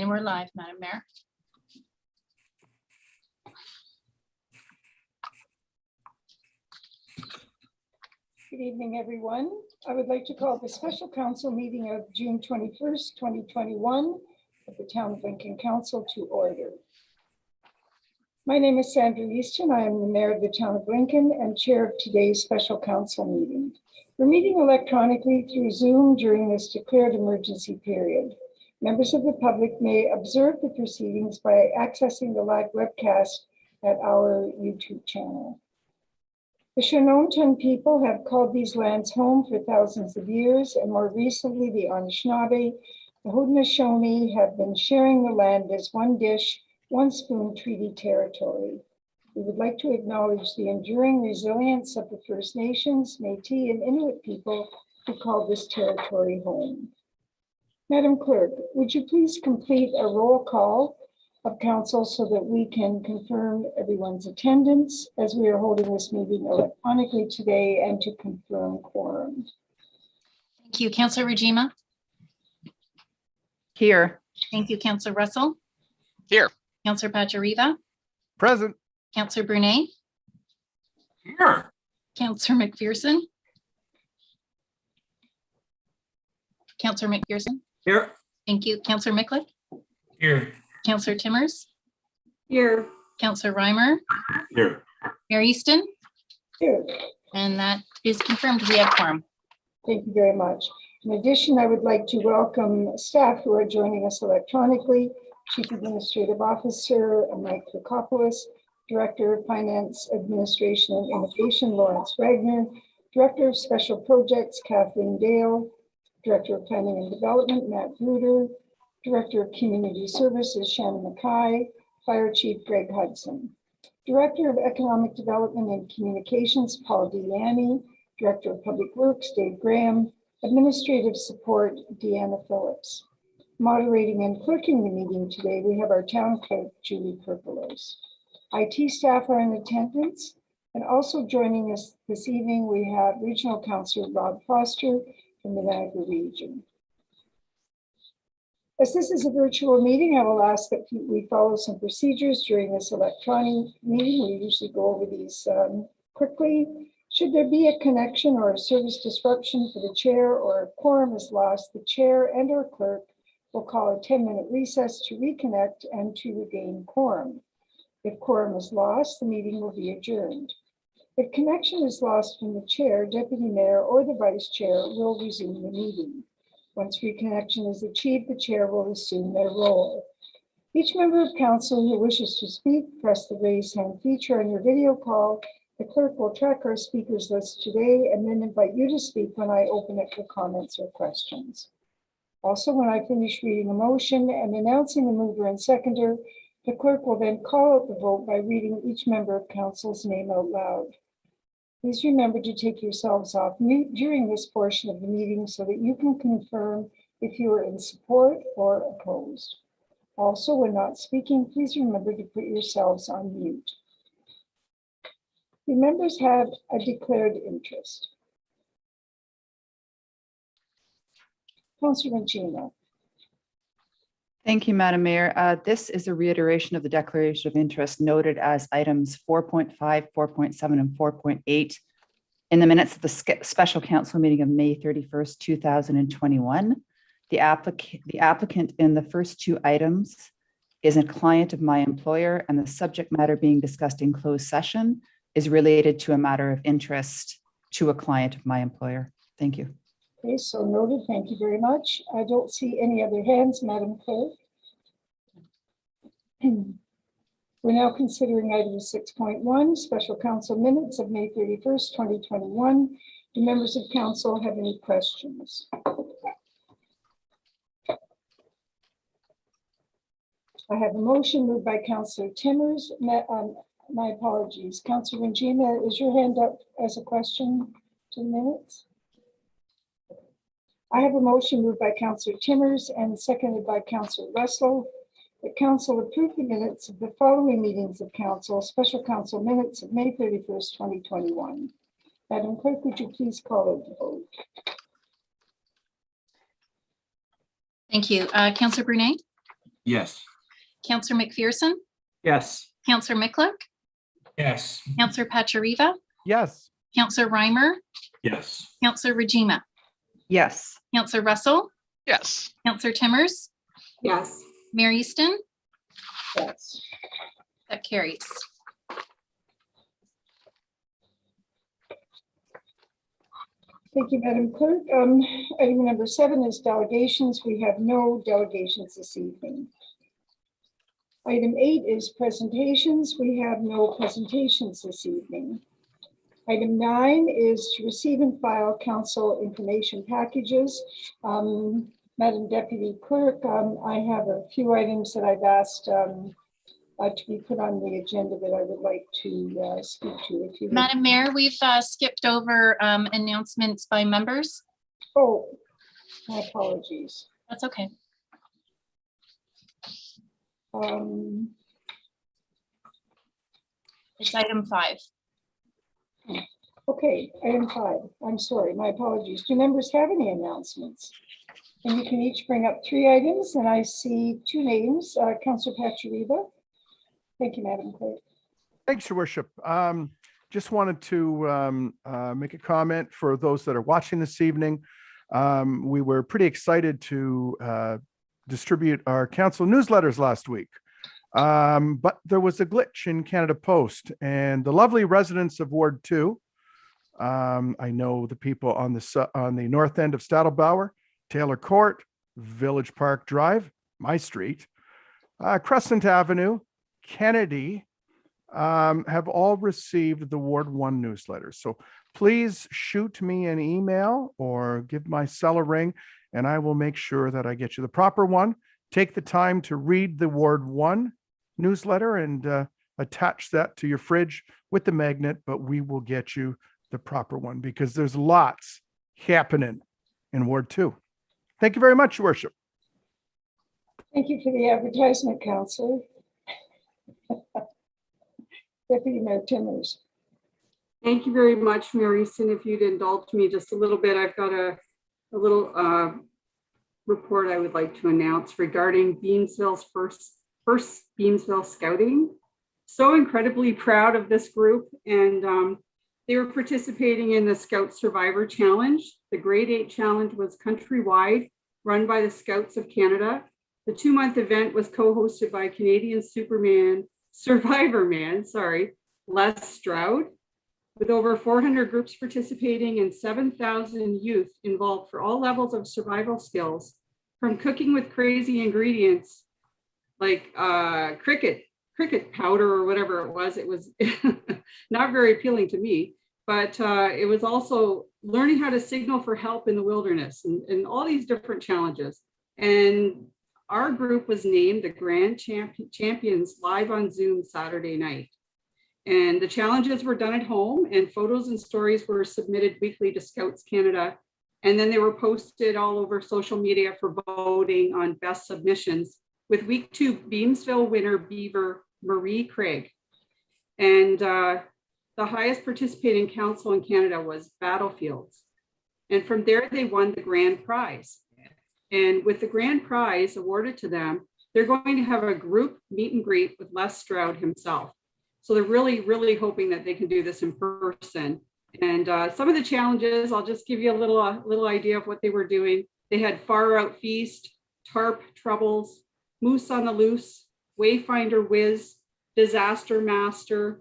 And we're live, Madam Mayor. Good evening, everyone. I would like to call the special council meeting of June 21st, 2021 of the Town of Lincoln Council to order. My name is Sandra Easton. I am the Mayor of the Town of Lincoln and Chair of today's special council meeting. We're meeting electronically through Zoom during this declared emergency period. Members of the public may observe the proceedings by accessing the live webcast at our YouTube channel. The Shononton people have called these lands home for thousands of years, and more recently, the Anishinaabe, the Haudenosaunee have been sharing the land as one dish, one spoon treaty territory. We would like to acknowledge the enduring resilience of the First Nations, Métis, and Inuit people who call this territory home. Madam Clerk, would you please complete a roll call of council so that we can confirm everyone's attendance as we are holding this meeting electronically today and to confirm quorum. Thank you, Councillor Rajima. Here. Thank you, Councillor Russell. Here. Councillor Pachariva. Present. Councillor Brunet. Here. Councillor McPherson. Councillor McPherson. Here. Thank you, Councillor Micklick. Here. Councillor Timmers. Here. Councillor Reimer. Here. Mayor Easton. Here. And that is confirmed. We have quorum. Thank you very much. In addition, I would like to welcome staff who are joining us electronically. Chief Administrative Officer Mike Krikopoulos, Director of Finance, Administration and Innovation Lawrence Wagner, Director of Special Projects Kathleen Dale, Director of Planning and Development Matt Bruder, Director of Community Services Shannon Mackay, Fire Chief Greg Hudson, Director of Economic Development and Communications Paul Delaney, Director of Public Works Dave Graham, Administrative Support Deanna Phillips. Moderating and clerking the meeting today, we have our Town Clerk Julie Kerpelos. IT staff are in attendance, and also joining us this evening, we have Regional Councillor Rob Foster from the Niagara Region. As this is a virtual meeting, I will ask that we follow some procedures during this electronic meeting. We usually go over these quickly. Should there be a connection or a service disruption for the chair or a quorum is lost, the chair and or clerk will call a 10-minute recess to reconnect and to regain quorum. If quorum is lost, the meeting will be adjourned. If connection is lost from the chair, deputy mayor, or the vice chair will resume the meeting. Once reconnection is achieved, the chair will assume their role. Each member of council who wishes to speak, press the raise hand feature on your video call. The clerk will track our speakers list today and then invite you to speak when I open it for comments or questions. Also, when I finish reading a motion and announcing the mover and seconder, the clerk will then call out the vote by reading each member of council's name out loud. Please remember to take yourselves off mute during this portion of the meeting so that you can confirm if you are in support or opposed. Also, when not speaking, please remember to put yourselves on mute. The members have a declared interest. Councillor Regina. Thank you, Madam Mayor. This is a reiteration of the declaration of interest noted as items 4.5, 4.7, and 4.8 in the minutes of the special council meeting of May 31st, 2021. The applicant in the first two items is a client of my employer, and the subject matter being discussed in closed session is related to a matter of interest to a client of my employer. Thank you. Okay, so noted. Thank you very much. I don't see any other hands, Madam Clerk. We're now considering item 6.1, special council minutes of May 31st, 2021. Do members of council have any questions? I have a motion moved by Councillor Timmers. My apologies. Councillor Regina, is your hand up as a question to the minutes? I have a motion moved by Councillor Timmers and seconded by Councillor Russell that council approve the minutes of the following meetings of council, special council minutes of May 31st, 2021. Madam Clerk, would you please call out the vote? Thank you. Councillor Brunet. Yes. Counselor McPherson, Yes. Counselor Miklik, Yes. Counselor Pachariva, Yes. Counselor Reimer, Yes. Counselor Regina, Yes. Counselor Russell, Yes. Counselor Timmers, Yes. Mayor Easton, Yes. that carries. Thank you, Madam Clerk. Item number 7 is delegations. We have no delegations this evening. Item 8 is presentations. We have no presentations this evening. Item 9 is to receive and file council information packages. Madam Deputy Clerk, I have a few items that I've asked to be put on the agenda that I would like to speak to. If you would- Madam Mayor, we've skipped over announcements by members. Oh, my apologies. That's okay. It's item 5. Okay, item 5. I'm sorry, my apologies. Do members have any announcements? And you can each bring up 3 items, and I see 2 names. Councillor Pachariva. Thank you, Madam Clerk. Thanks, Your Worship. Just wanted to make a comment for those that are watching this evening. We were pretty excited to distribute our council newsletters last week. But there was a glitch in Canada Post, and the lovely residents of Ward 2, I know the people on the north end of Stadelbauer, Taylor Court, Village Park Drive, my street, Crescent Avenue, Kennedy, have all received the Ward 1 newsletter. So please shoot me an email or give my cell a ring, and I will make sure that I get you the proper one. Take the time to read the Ward 1 newsletter and attach that to your fridge with the magnet, but we will get you the proper one because there's lots happening in Ward 2. Thank you very much, Your Worship. Thank you for the advertisement, Councillor. Deputy Mayor Timmers. Thank you very much, Mayor Easton. If you'd indulge me just a little bit, I've got a little report I would like to announce regarding Beamsville's first Beamsville Scouting. So incredibly proud of this group, and they were participating in the Scout Survivor Challenge. The Grade 8 Challenge was countrywide, run by the Scouts of Canada. The 2-month event was co-hosted by Canadian Survivor Man, Les Stroud, with over 400 groups participating and 7,000 youth involved for all levels of survival skills, from cooking with crazy ingredients like cricket powder or whatever it was. It was not very appealing to me, but it was also learning how to signal for help in the wilderness and all these different challenges. And our group was named the Grand Champions live on Zoom Saturday night. And the challenges were done at home, and photos and stories were submitted weekly to Scouts Canada. And then they were posted all over social media for voting on best submissions, with week 2 Beamsville winner Beaver Marie Craig. And the highest participating council in Canada was Battlefields. And from there, they won the grand prize. And with the grand prize awarded to them, they're going to have a group meet and greet with Les Stroud himself. So they're really, really hoping that they can do this in person. And some of the challenges, I'll just give you a little idea of what they were doing. They had Far Out Feast, Tarp Troubles, Moose on the Loose, Wayfinder Whiz, Disaster Master,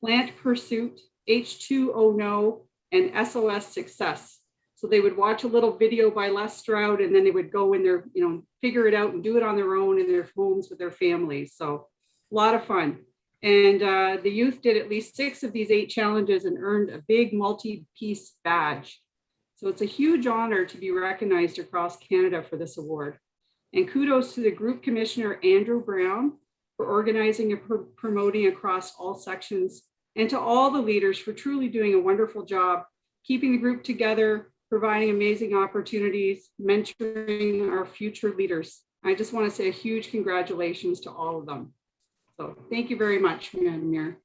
Plant Pursuit, H2O No, and SOS Success. So they would watch a little video by Les Stroud, and then they would go in there, figure it out and do it on their own in their homes with their families. So a lot of fun. And the youth did at least 6 of these 8 challenges and earned a big multi-piece badge. So it's a huge honor to be recognized across Canada for this award. And kudos to the group commissioner, Andrew Brown, for organizing and promoting across all sections, and to all the leaders for truly doing a wonderful job, keeping the group together, providing amazing opportunities, mentoring our future leaders. I just want to say a huge congratulations to all of them. So thank you very much, Madam Mayor.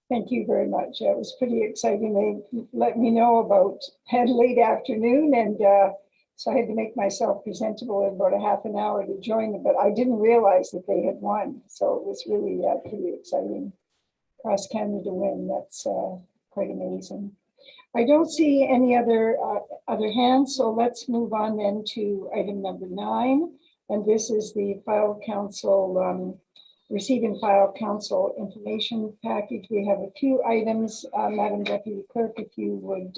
Thank you very much. It was pretty exciting. They let me know about late afternoon, and So I had to make myself presentable in about a half an hour to join them, but I didn't realize that they had won. So it was really pretty exciting. Cross Canada win, that's quite amazing. I don't see any other hands, so let's move on then to item number 9. And this is the file council, receive and file council information package. We have a few items, Madam Deputy Clerk, if you would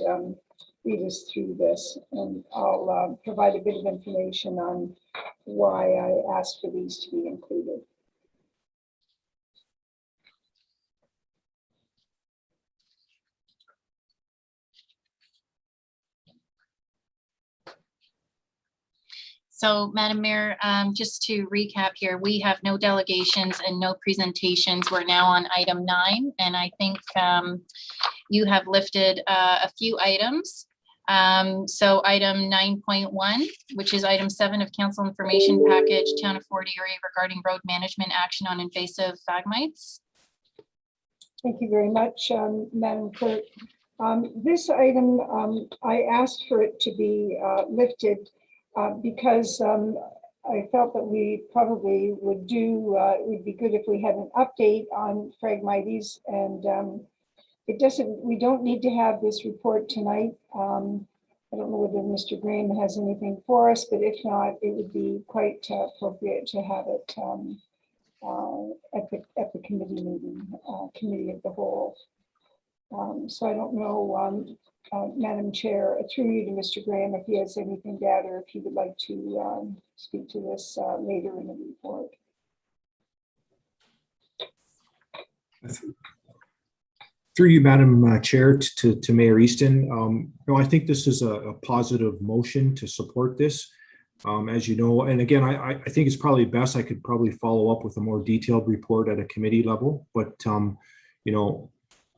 lead us through this, and I'll provide a bit of information on why I asked for these to be included. So, Madam Mayor, just to recap here, we have no delegations and no presentations. We're now on item 9, and I think you have lifted a few items. So item 9.1, which is item 7 of council information package, Town of Fort Erie regarding road management action on invasive phthalmites. Thank you very much, Madam Clerk. This item, I asked for it to be lifted because I felt that we probably would it would be good if we had an update on Phragmites, and we don't need to have this report tonight. I don't know whether Mr. Graham has anything for us, but if not, it would be quite appropriate to have it at the committee meeting, committee of the whole. So I don't know, Madam Chair, through you to Mr. Graham, if he has anything to add, or if he would like to speak to this later in the report. Through you, Madam Chair, to Mayor Easton. No, I think this is a positive motion to support this. As you know, and again, I think it's probably best, I could probably follow up with a more detailed report at a committee level, but you know,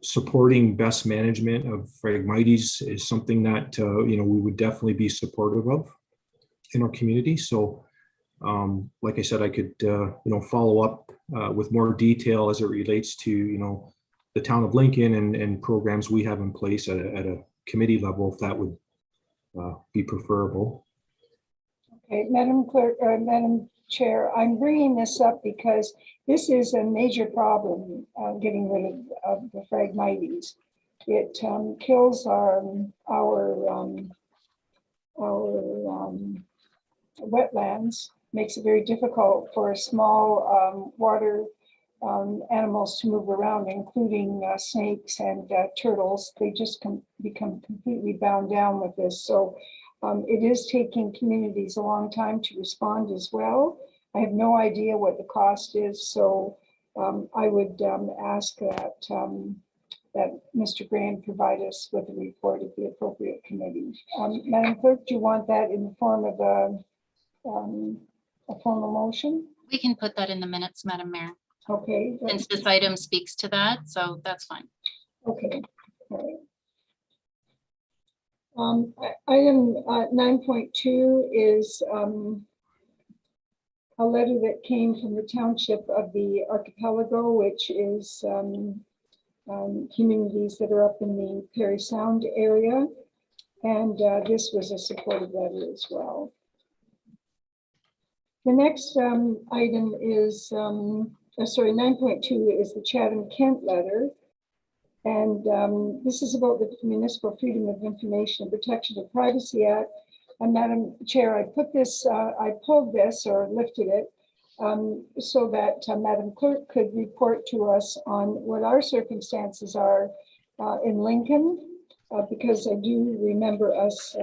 supporting best management of Phragmites is something that you know, we would definitely be supportive of in our community. So like I said, I could you know, follow up with more detail as it relates to, you know, the town of Lincoln and programs we have in place at a committee level, if that would be preferable. Okay, Madam Clerk, Madam Chair, I'm bringing this up because this is a major problem, getting rid of the Phragmites. It kills our wetlands, makes it very difficult for small water animals to move around, including snakes and turtles. They just become completely bound down with this. So it is taking communities a long time to respond as well. I have no idea what the cost is, so I would ask that that Mr. Graham provide us with a report at the appropriate committee. Madam Clerk, do you want that in the form of a formal motion? We can put that in the minutes, Madam Mayor, Okay. since this item speaks to that, so that's fine. Okay. All right. Item 9.2 is a letter that came from the township of the Archipelago, which is communities that are up in the Parry Sound area. And this was a supportive letter as well. The next item is, sorry, 9.2 is the Chatham-Kent letter. And this is about the Municipal Freedom of Information and Protection of Privacy Act. And Madam Chair, I put this, I pulled this or lifted it so that Madam Clerk could report to us on what our circumstances are in Lincoln, because I do remember us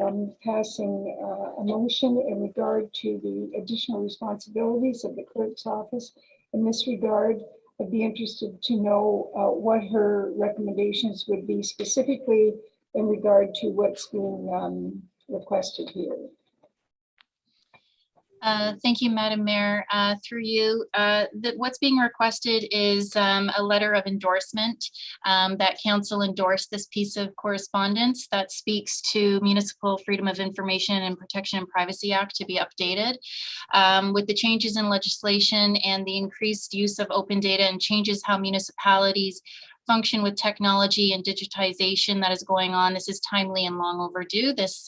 passing a motion in regard to the additional responsibilities of the clerk's office. In this regard, I'd be interested to know what her recommendations would be specifically in regard to what's being requested here. Thank you, Madam Mayor. Through you, what's being requested is a letter of endorsement that council endorsed this piece of correspondence that speaks to Municipal Freedom of Information and Protection and Privacy Act to be updated. With the changes in legislation and the increased use of open data and changes how municipalities function with technology and digitization that is going on. This is timely and long overdue. This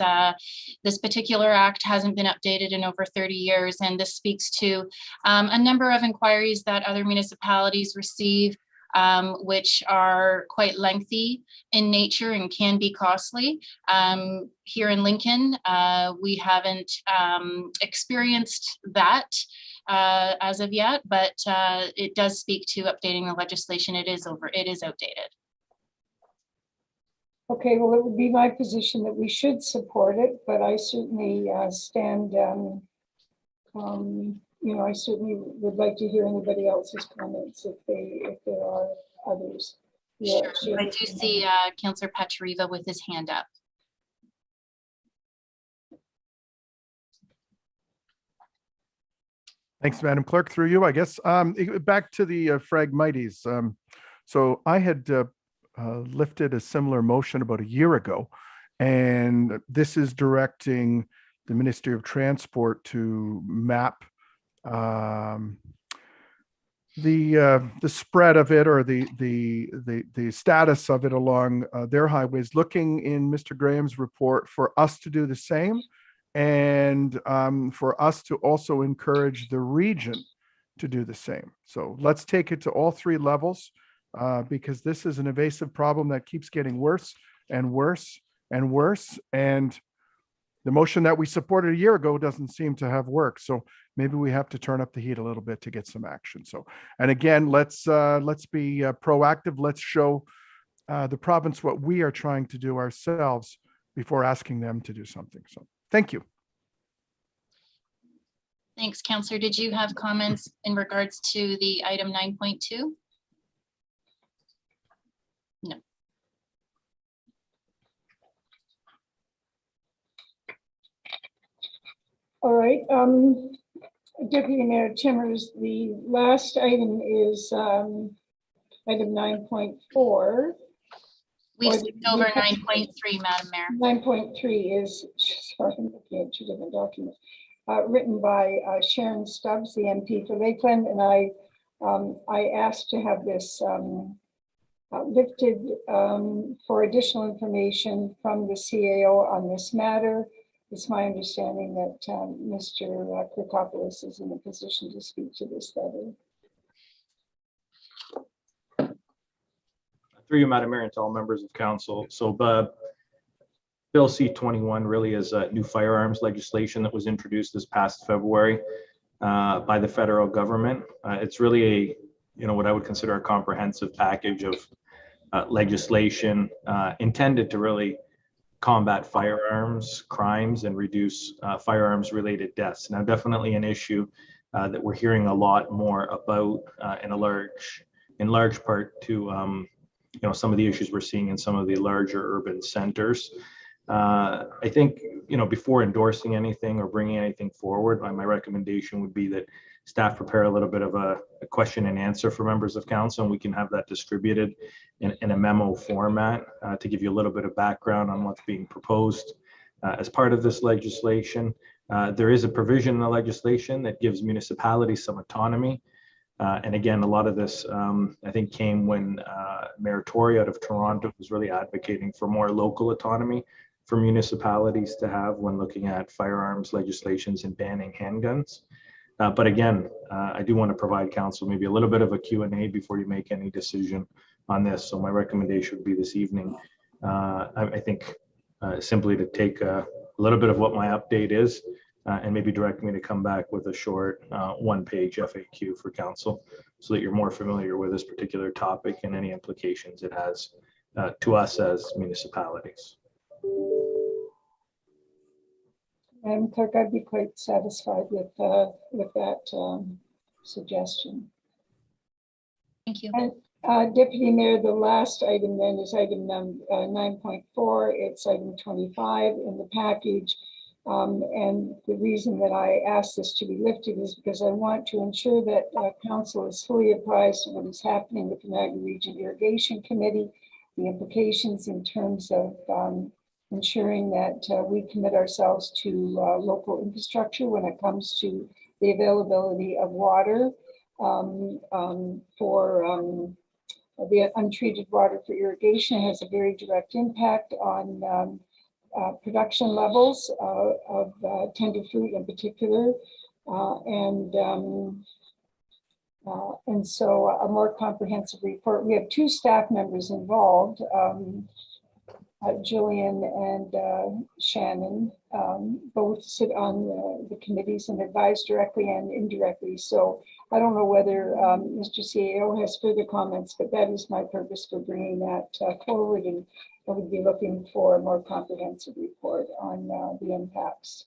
particular act hasn't been updated in over 30 years, and this speaks to a number of inquiries that other municipalities receive, which are quite lengthy in nature and can be costly. Here in Lincoln, we haven't experienced that as of yet, but it does speak to updating the legislation. It is outdated. Okay, well, it would be my position that we should support it, but I certainly stand, I certainly would like to hear anybody else's comments if there are others. Yeah, Sure. I do see Councillor Pachariva with his hand up. Thanks, Madam Clerk. Through you, I guess. Back to the Phragmites. So I had lifted a similar motion about a year ago, and this is directing the Ministry of Transport to map the spread of it, or the status of it along their highways, looking in Mr. Graham's report for us to do the same, and for us to also encourage the region to do the same. So let's take it to all three levels, because this is an invasive problem that keeps getting worse and worse and worse. And the motion that we supported a year ago doesn't seem to have worked. So maybe we have to turn up the heat a little bit to get some action. So, and again, let's be proactive. Let's show the province what we are trying to do ourselves before asking them to do something. So thank you. Thanks, Councillor. Did you have comments in regards to the item 9.2? No. All right, Deputy Mayor Timmers, the last item is item 9.4. We Or skipped over 9.3, Madam Mayor. 9.3 is, sorry, I'm looking at two different documents, written by Sharon Stubbs, the MP for Lakeland, and I asked to have this lifted for additional information from the CAO on this matter. It's my understanding that Mr. Kirkopoulos is in a position to speak to this letter. Through you, Madam Mayor, and to all members of council. So Bill C-21 really is a new firearms legislation that was introduced this past February by the federal government. It's really what I would consider a comprehensive package of legislation intended to really combat firearms crimes and reduce firearms related deaths. Now, definitely an issue that we're hearing a lot more about in large part to some of the issues we're seeing in some of the larger urban centers. I think, before endorsing anything or bringing anything forward, my recommendation would be that staff prepare a little bit of a question and answer for members of council, and we can have that distributed in a memo format to give you a little bit of background on what's being proposed as part of this legislation. There is a provision in the legislation that gives municipalities some autonomy. And again, a lot of this, I think, came when Mayor Tory out of Toronto was really advocating for more local autonomy for municipalities to have when looking at firearms legislations and banning handguns. But again, I do want to provide council maybe a little bit of a Q&A before you make any decision on this. So my recommendation would be this evening, I think, simply to take a little bit of what my update is and maybe direct me to come back with a short one-page FAQ for council so that you're more familiar with this particular topic and any implications it has to us as municipalities. And Clerk, I'd be quite satisfied with that suggestion. Thank you. And Deputy Mayor, the last item then is item 9.4. It's item 25 in the package. And the reason that I asked this to be lifted is because I want to ensure that council is fully apprised of what is happening with the Niagara Region Irrigation Committee, the implications in terms of ensuring that we commit ourselves to local infrastructure when it comes to the availability of water for The untreated water for irrigation has a very direct impact on production levels of tender fruit in particular. And so a more comprehensive report. We have 2 staff members involved, Jillian and Shannon, both sit on the committees and advise directly and indirectly. So I don't know whether Mr. CAO has further comments, but that is my purpose for bringing that forward, and I would be looking for a more comprehensive report on the impacts.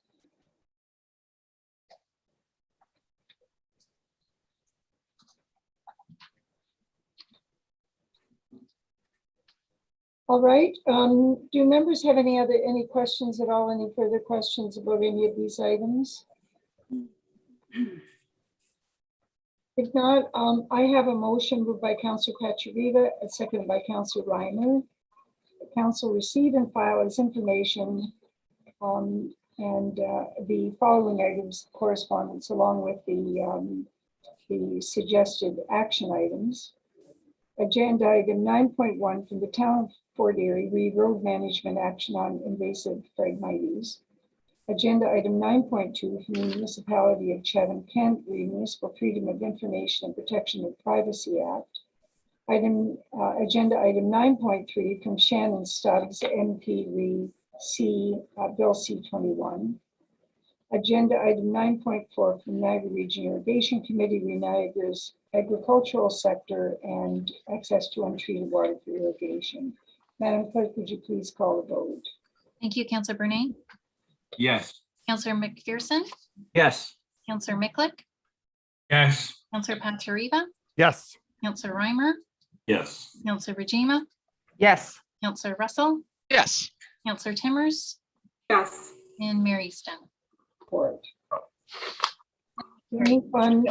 All right. Do members have any questions at all? Any further questions about any of these items? If not, I have a motion moved by Councillor Katarina and seconded by Councillor Reimer. The council receive and file as information and the following items of correspondence along with the suggested action items. Agenda item 9.1 from the town of Fort Erie, road management action on invasive Phragmites. Agenda item 9.2 from the municipality of Chatham-Kent, Municipal Freedom of Information and Protection of Privacy Act. Agenda item 9.3 from Shannon Stubbs, MP, Bill C-21. Agenda item 9.4 from Niagara Region Irrigation Committee, Niagara's agricultural sector and access to untreated water for irrigation. Madam Clerk, would you please call the vote? Thank you, Councillor Brune. Yes. Councillor McPherson, Yes. Councillor Miklick, Yes. Councillor Patriva, Yes. Councillor Reimer, Yes. Councillor Rajima, Yes. Councillor Russell, Yes. Councillor Timmers, Yes. and Mayor Easton. Report. Move on,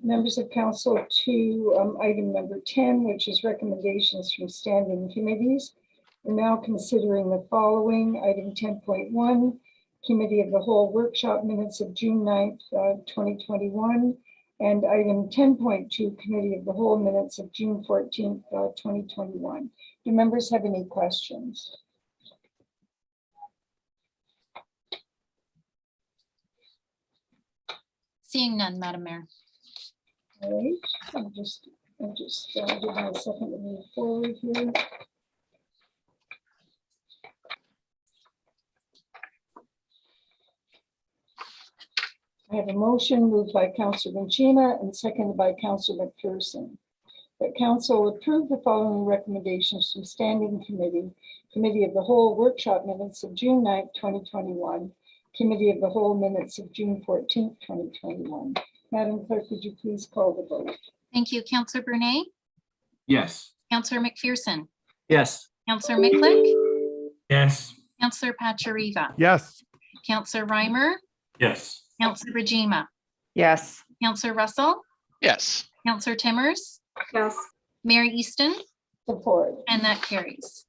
members of council, to item number 10, which is recommendations from standing committees. We're now considering the following. Item 10.1, Committee of the Whole Workshop Minutes of June 9th, 2021. And item 10.2, Committee of the Whole Minutes of June 14th, 2021. Do members have any questions? Seeing none, Madam Mayor. All right, I'll just give me a second to move forward here. I have a motion moved by Councillor Vincina and seconded by Councillor McPherson. That council approve the following recommendations from Standing Committee of the Whole Workshop Minutes of June 9th, 2021, Committee of the Whole Minutes of June 14th, 2021. Madam Clerk, would you please call the vote? Thank you, Councillor Brune, Yes. Councillor McPherson, Yes. Councillor Miklick, Yes. Councillor Patriva, Yes. Councillor Reimer, Yes. Councillor Rajima, Yes. Councillor Russell, Yes. Councillor Timmers, Yes. Mayor Easton, Support. and that carries.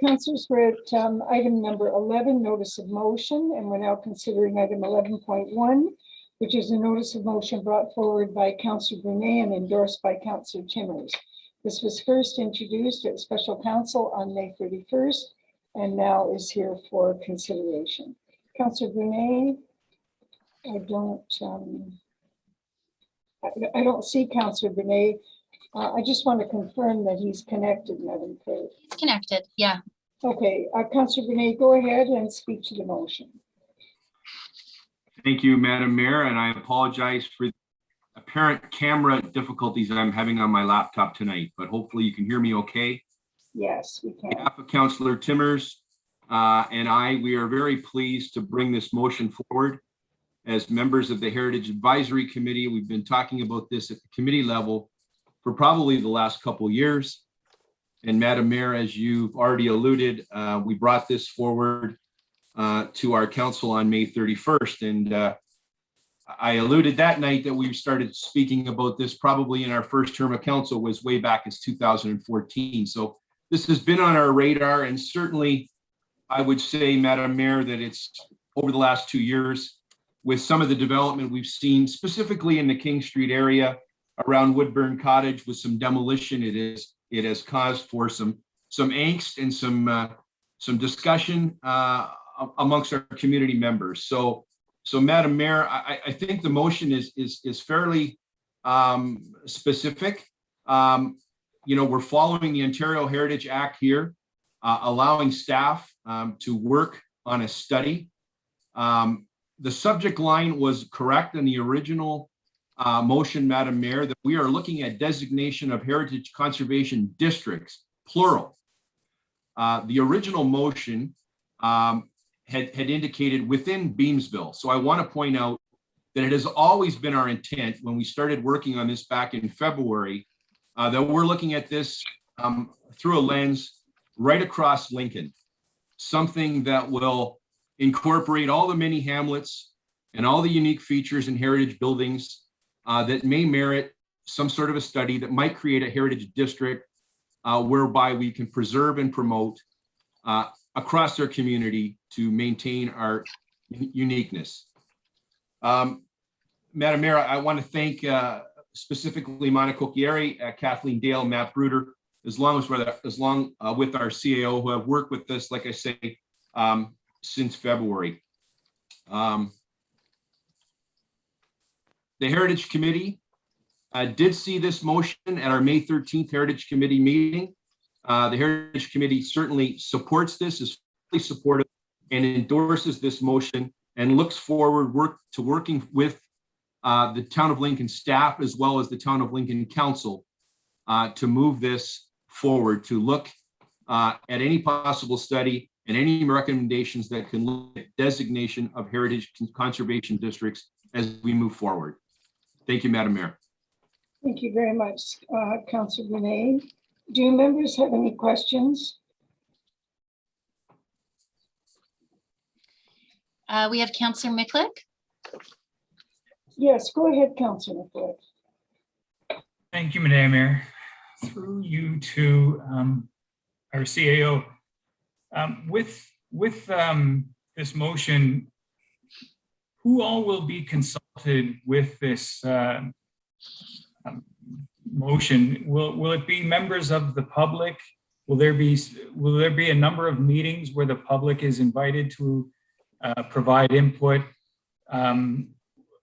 Councillors, we're at item number 11, notice of motion, and we're now considering item 11.1, which is a notice of motion brought forward by Councillor Brune and endorsed by Councillor Timmers. This was first introduced at Special Council on May 31st and now is here for consideration. Councillor Brune, I don't see Councillor Brune. I just want to confirm that he's connected, Madam Clerk. It's connected, yeah. Okay, Councillor Brune, go ahead and speak to the motion. Thank you, Madam Mayor, and I apologize for apparent camera difficulties that I'm having on my laptop tonight, but hopefully you can hear me okay. Yes, we On can. behalf of Councillor Timmers and we are very pleased to bring this motion forward. As members of the Heritage Advisory Committee, we've been talking about this at the committee level for probably the last couple of years. And Madam Mayor, as you've already alluded, we brought this forward to our council on May 31st. And I alluded that night that we started speaking about this probably in our first term of council was way back as 2014. So this has been on our radar, and certainly I would say, Madam Mayor, that it's over the last 2 years with some of the development we've seen specifically in the King Street area around Woodburn Cottage with some demolition. It has caused for some angst and some discussion amongst our community members. So Madam Mayor, I think the motion is fairly specific. We're following the Ontario Heritage Act here, allowing staff to work on a study. The subject line was correct in the original motion, Madam Mayor, that we are looking at designation of heritage conservation districts, plural. The original motion had indicated within Beamsville. So I want to point out that it has always been our intent when we started working on this back in February, that we're looking at this through a lens right across Lincoln, something that will incorporate all the many hamlets and all the unique features and heritage buildings that may merit some sort of a study that might create a heritage district whereby we can preserve and promote across our community to maintain our uniqueness. Madam Mayor, I want to thank specifically Monica Coquieri, Kathleen Dale, Matt Bruder, as long with our CAO, who have worked with us, like I say, since February. The Heritage Committee did see this motion at our May 13th Heritage Committee meeting. The Heritage Committee certainly supports this, is fully supportive, and endorses this motion, and looks forward to working with the Town of Lincoln staff as well as the Town of Lincoln Council to move this forward, to look at any possible study and any recommendations that can look at designation of heritage conservation districts as we move forward. Thank you, Madam Mayor. Thank you very much, Councillor Renee. Do members have any questions? We have Councillor Miklick. Yes, go ahead, Councillor Nicollet. Thank you, Madam Mayor. Through you to our CAO. With this motion, who all will be consulted with this motion? Will it be members of the public? Will there be a number of meetings where the public is invited to provide input?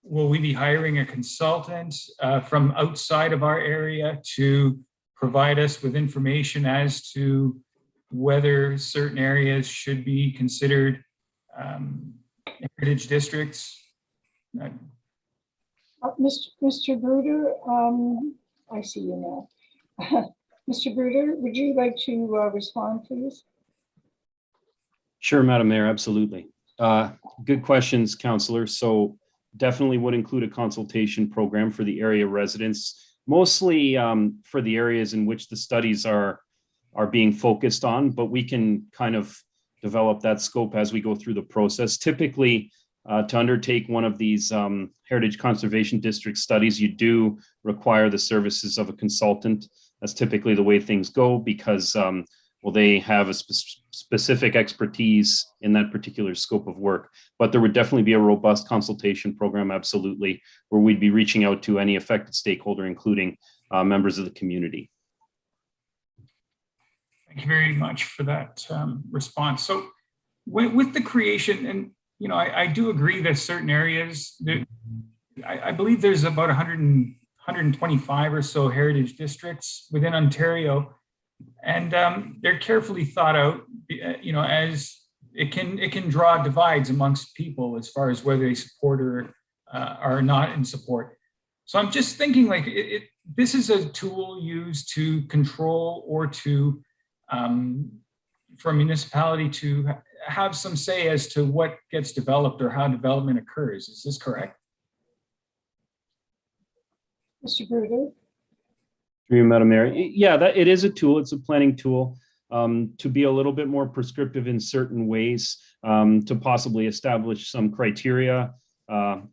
Will we be hiring a consultant from outside of our area to provide us with information as to whether certain areas should be considered heritage districts? Mr. Bruder, I see you now. Mr. Bruder, would you like to respond, please? Sure, Madam Mayor, absolutely. Good questions, Councillor. So definitely would include a consultation program for the area residents, mostly for the areas in which the studies are being focused on, but we can kind of develop that scope as we go through the process. Typically, to undertake one of these heritage conservation district studies, you do require the services of a consultant. That's typically the way things go because, well, they have a specific expertise in that particular scope of work. But there would definitely be a robust consultation program, absolutely, where we'd be reaching out to any affected stakeholder, including members of the community. Thank you very much for that response. So with the creation, and I do agree that certain areas, I believe there's about 125 or so heritage districts within Ontario, and they're carefully thought out, as it can draw divides amongst people as far as whether they support or are not in support. So I'm just thinking like this is a tool used to control or to for a municipality to have some say as to what gets developed or how development occurs. Is this correct? Mr. Bruder? Through you, Madam Mayor. Yeah, it is a tool. It's a planning tool to be a little bit more prescriptive in certain ways, to possibly establish some criteria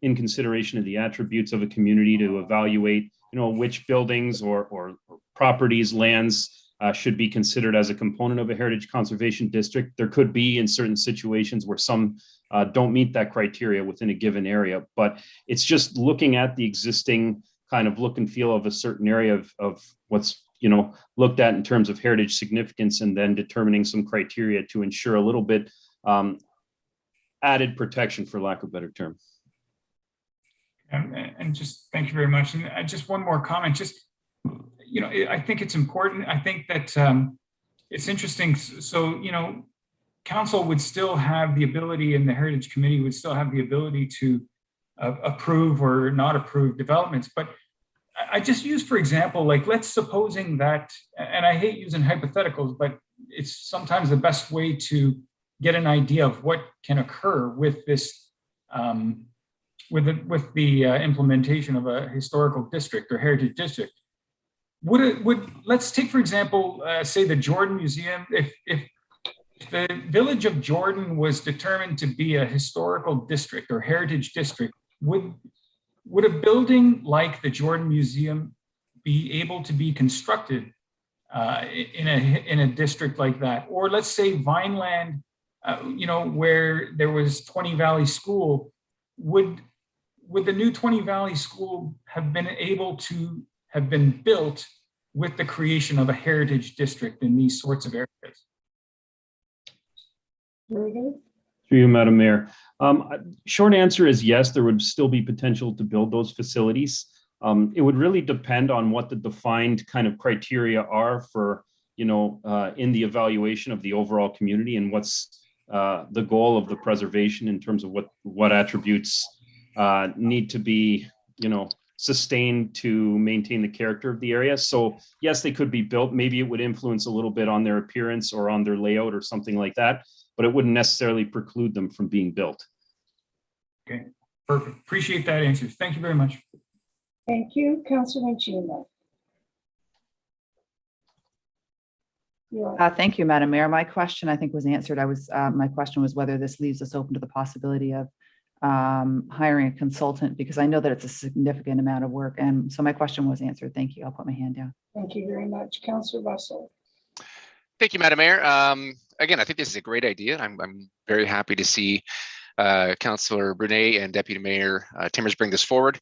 in consideration of the attributes of a community to evaluate, which buildings or properties, lands should be considered as a component of a heritage conservation district. There could be in certain situations where some don't meet that criteria within a given area, but it's just looking at the existing kind of look and feel of a certain area of what's, looked at in terms of heritage significance, and then determining some criteria to ensure a little bit added protection, for lack of a better term. And just thank you very much. And just one more comment, just, I think it's important. I think that it's interesting. So, council would still have the ability, and the Heritage Committee would still have the ability to approve or not approve developments. But I just use, for example, like, let's supposing that, and I hate using hypotheticals, but it's sometimes the best way to get an idea of what can occur with this, with the implementation of a historical district or heritage district. Let's take, for example, say the Jordan Museum. If the village of Jordan was determined to be a historical district or heritage district, would a building like the Jordan Museum be able to be constructed in a district like that? Or let's say Vineland, where there was 20 Valley School, would the new 20 Valley School have been able to have been built with the creation of a heritage district in these sorts of areas? Very good. Through you, Madam Mayor. Short answer is yes, there would still be potential to build those facilities. It would really depend on what the defined kind of criteria are for, in the evaluation of the overall community, and what's the goal of the preservation in terms of what attributes need to be, sustained to maintain the character of the area. So yes, they could be built. Maybe it would influence a little bit on their appearance or on their layout or something like that, but it wouldn't necessarily preclude them from being built. Okay, perfect. Appreciate that answer. Thank you very much. Thank you, Councilor Chima. Thank you, Madam Mayor. My question, I think, was answered. My question was whether this leaves us open to the possibility of hiring a consultant, because I know that it's a significant amount of work. And so my question was answered. Thank you. I'll put my hand down. Thank you very much. Councilor Russell. Thank you, Madam Mayor. Again, I think this is a great idea. I'm very happy to see Councillor Brunet and Deputy Mayor Timmers bring this forward.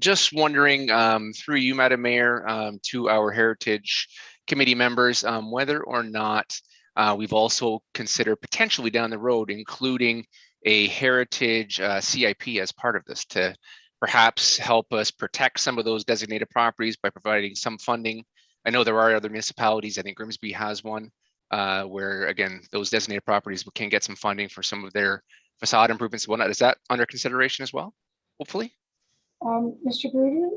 Just wondering, through you, Madam Mayor, to our Heritage Committee members, whether or not we've also considered potentially down the road including a heritage CIP as part of this, to perhaps help us protect some of those designated properties by providing some funding. I know there are other municipalities, I think Grimsby has one, where again, those designated properties can get some funding for some of their facade improvements and whatnot. Is that under consideration as well, hopefully? Mr. Bruder?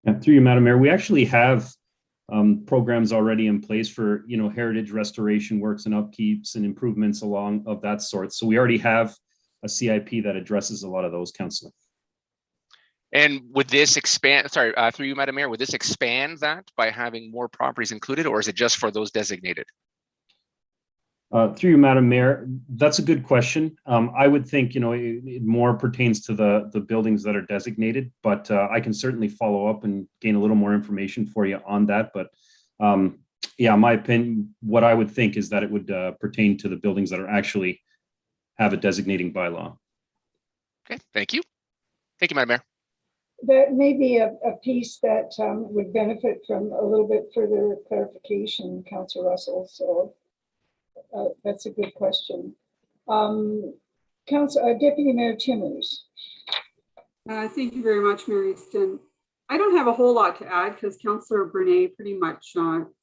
Yeah, through you, Madam Mayor, we actually have programs already in place for, heritage restoration works and upkeeps and improvements along of that sort. So we already have a CIP that addresses a lot of those, Councillor. And would this expand, sorry, through you, Madam Mayor, would this expand that by having more properties included, or is it just for those designated? Through you, Madam Mayor, that's a good question. I would think, it more pertains to the buildings that are designated, but I can certainly follow up and gain a little more information for you on that. But yeah, my opinion, what I would think is that it would pertain to the buildings that are actually have a designating bylaw. Okay, thank you. Thank you, Madam Mayor. That may be a piece that would benefit from a little bit further clarification, Councilor Russell. So that's a good question. Deputy Mayor Timmers. Thank you very much, Mayor Easton. I don't have a whole lot to add because Councillor Brunet pretty much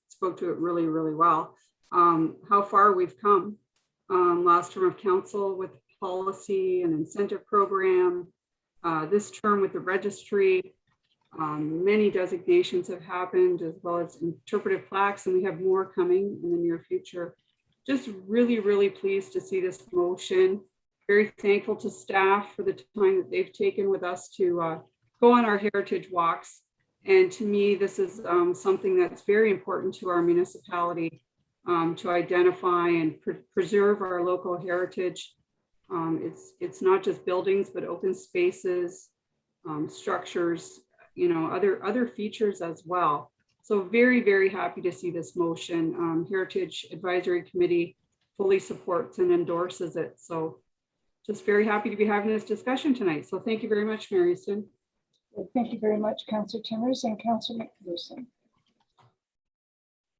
spoke to it really, really well. How far we've come last term of council with policy and incentive program, this term with the registry. Many designations have happened, as well as interpretive plaques, and we have more coming in the near future. Just really, really pleased to see this motion. Very thankful to staff for the time that they've taken with us to go on our heritage walks. And to me, this is something that's very important to our municipality, to identify and preserve our local heritage. It's not just buildings, but open spaces, structures, other features as well. So very, very happy to see this motion. Heritage Advisory Committee fully supports and endorses it. So just very happy to be having this discussion tonight. So thank you very much, Mary Easton. Well, thank you very much, Councillor Timmers and Councillor McPherson.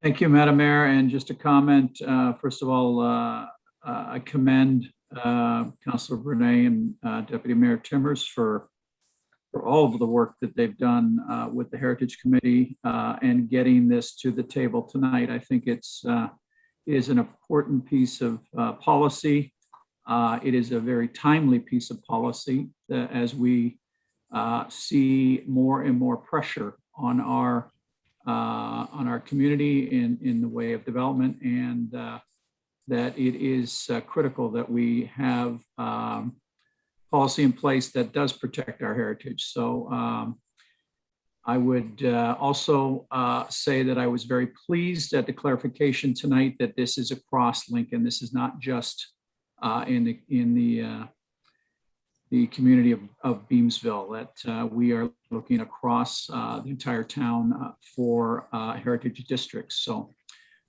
Thank you, Madam Mayor. And just a comment, first of all, I commend Councillor Brunei and Deputy Mayor Timmers for all of the work that they've done with the Heritage Committee and getting this to the table tonight. I think it is an important piece of policy. It is a very timely piece of policy as we see more and more pressure on our community in the way of development, and that it is critical that we have policy in place that does protect our heritage. So I would also say that I was very pleased at the clarification tonight that this is a cross-link and this is not just in the community of Beamsville, that we are looking across the entire town for heritage districts. So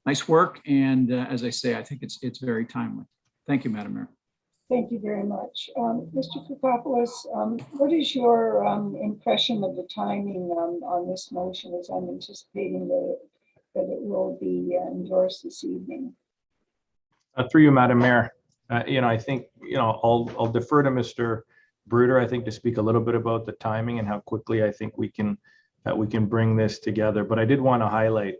nice work. And as I say, I think it's very timely. Thank you, Madam Mayor. Thank you very much. Mr. Koukopoulos, what is your impression of the timing on this motion, as I'm anticipating that it will be endorsed this evening? Through you, Madam Mayor, I think, I'll defer to Mr. Bruder, I think, to speak a little bit about the timing and how quickly I think we can bring this together. But I did want to highlight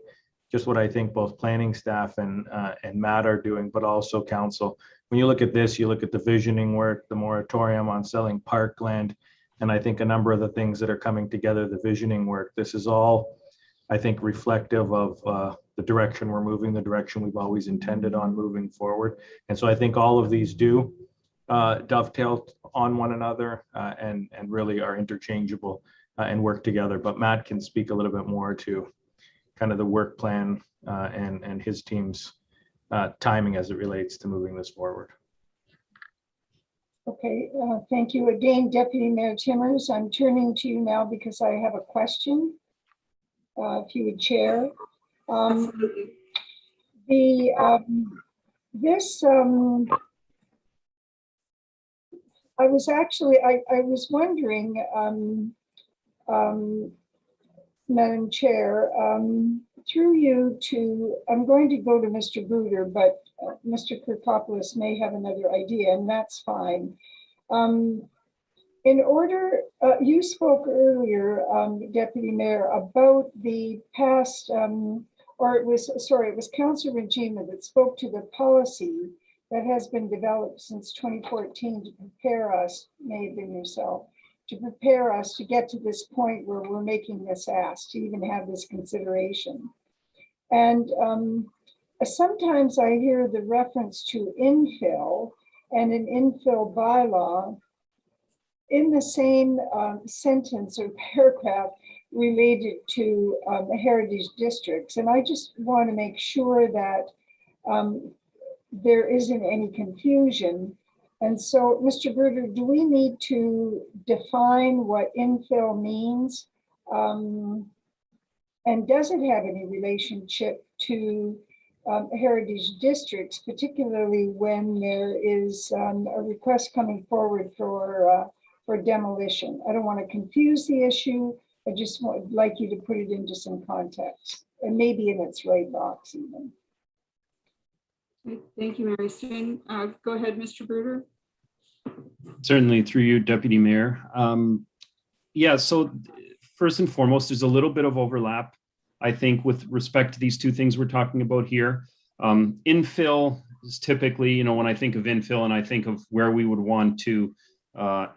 just what I think both planning staff and Matt are doing, but also council. When you look at this, you look at the visioning work, the moratorium on selling parkland, and I think a number of the things that are coming together, the visioning work. This is all, I think, reflective of the direction we're moving, the direction we've always intended on moving forward. And so I think all of these do dovetail on one another and really are interchangeable and work together. But Matt can speak a little bit more to kind of the work plan and his team's timing as it relates to moving this forward. Okay, thank you again, Deputy Mayor Timmers. I'm turning to you now because I have a question. If you would chair. I was wondering, Madam Chair, through you to, I'm going to go to Mr. Bruder, but Mr. Koukopoulos may have another idea, and that's fine. In order, you spoke earlier, Deputy Mayor, about the past, it was Councillor Regina that spoke to the policy that has been developed since 2014 to prepare us, may have been yourself, to prepare us to get to this point where we're making this ask, to even have this consideration. And sometimes I hear the reference to infill and an infill bylaw in the same sentence or paragraph related to heritage districts. And I just want to make sure that there isn't any confusion. And so, Mr. Bruder, do we need to define what infill means? And does it have any relationship to heritage districts, particularly when there is a request coming forward for demolition? I don't want to confuse the issue. I just would like you to put it into some context, and maybe in its right box even. Thank you, Mary Steen. Go ahead, Mr. Bruder. Certainly, through you, Deputy Mayor. Yeah, so first and foremost, there's a little bit of overlap, I think, with respect to these two things we're talking about here. Infill is typically, when I think of infill and I think of where we would want to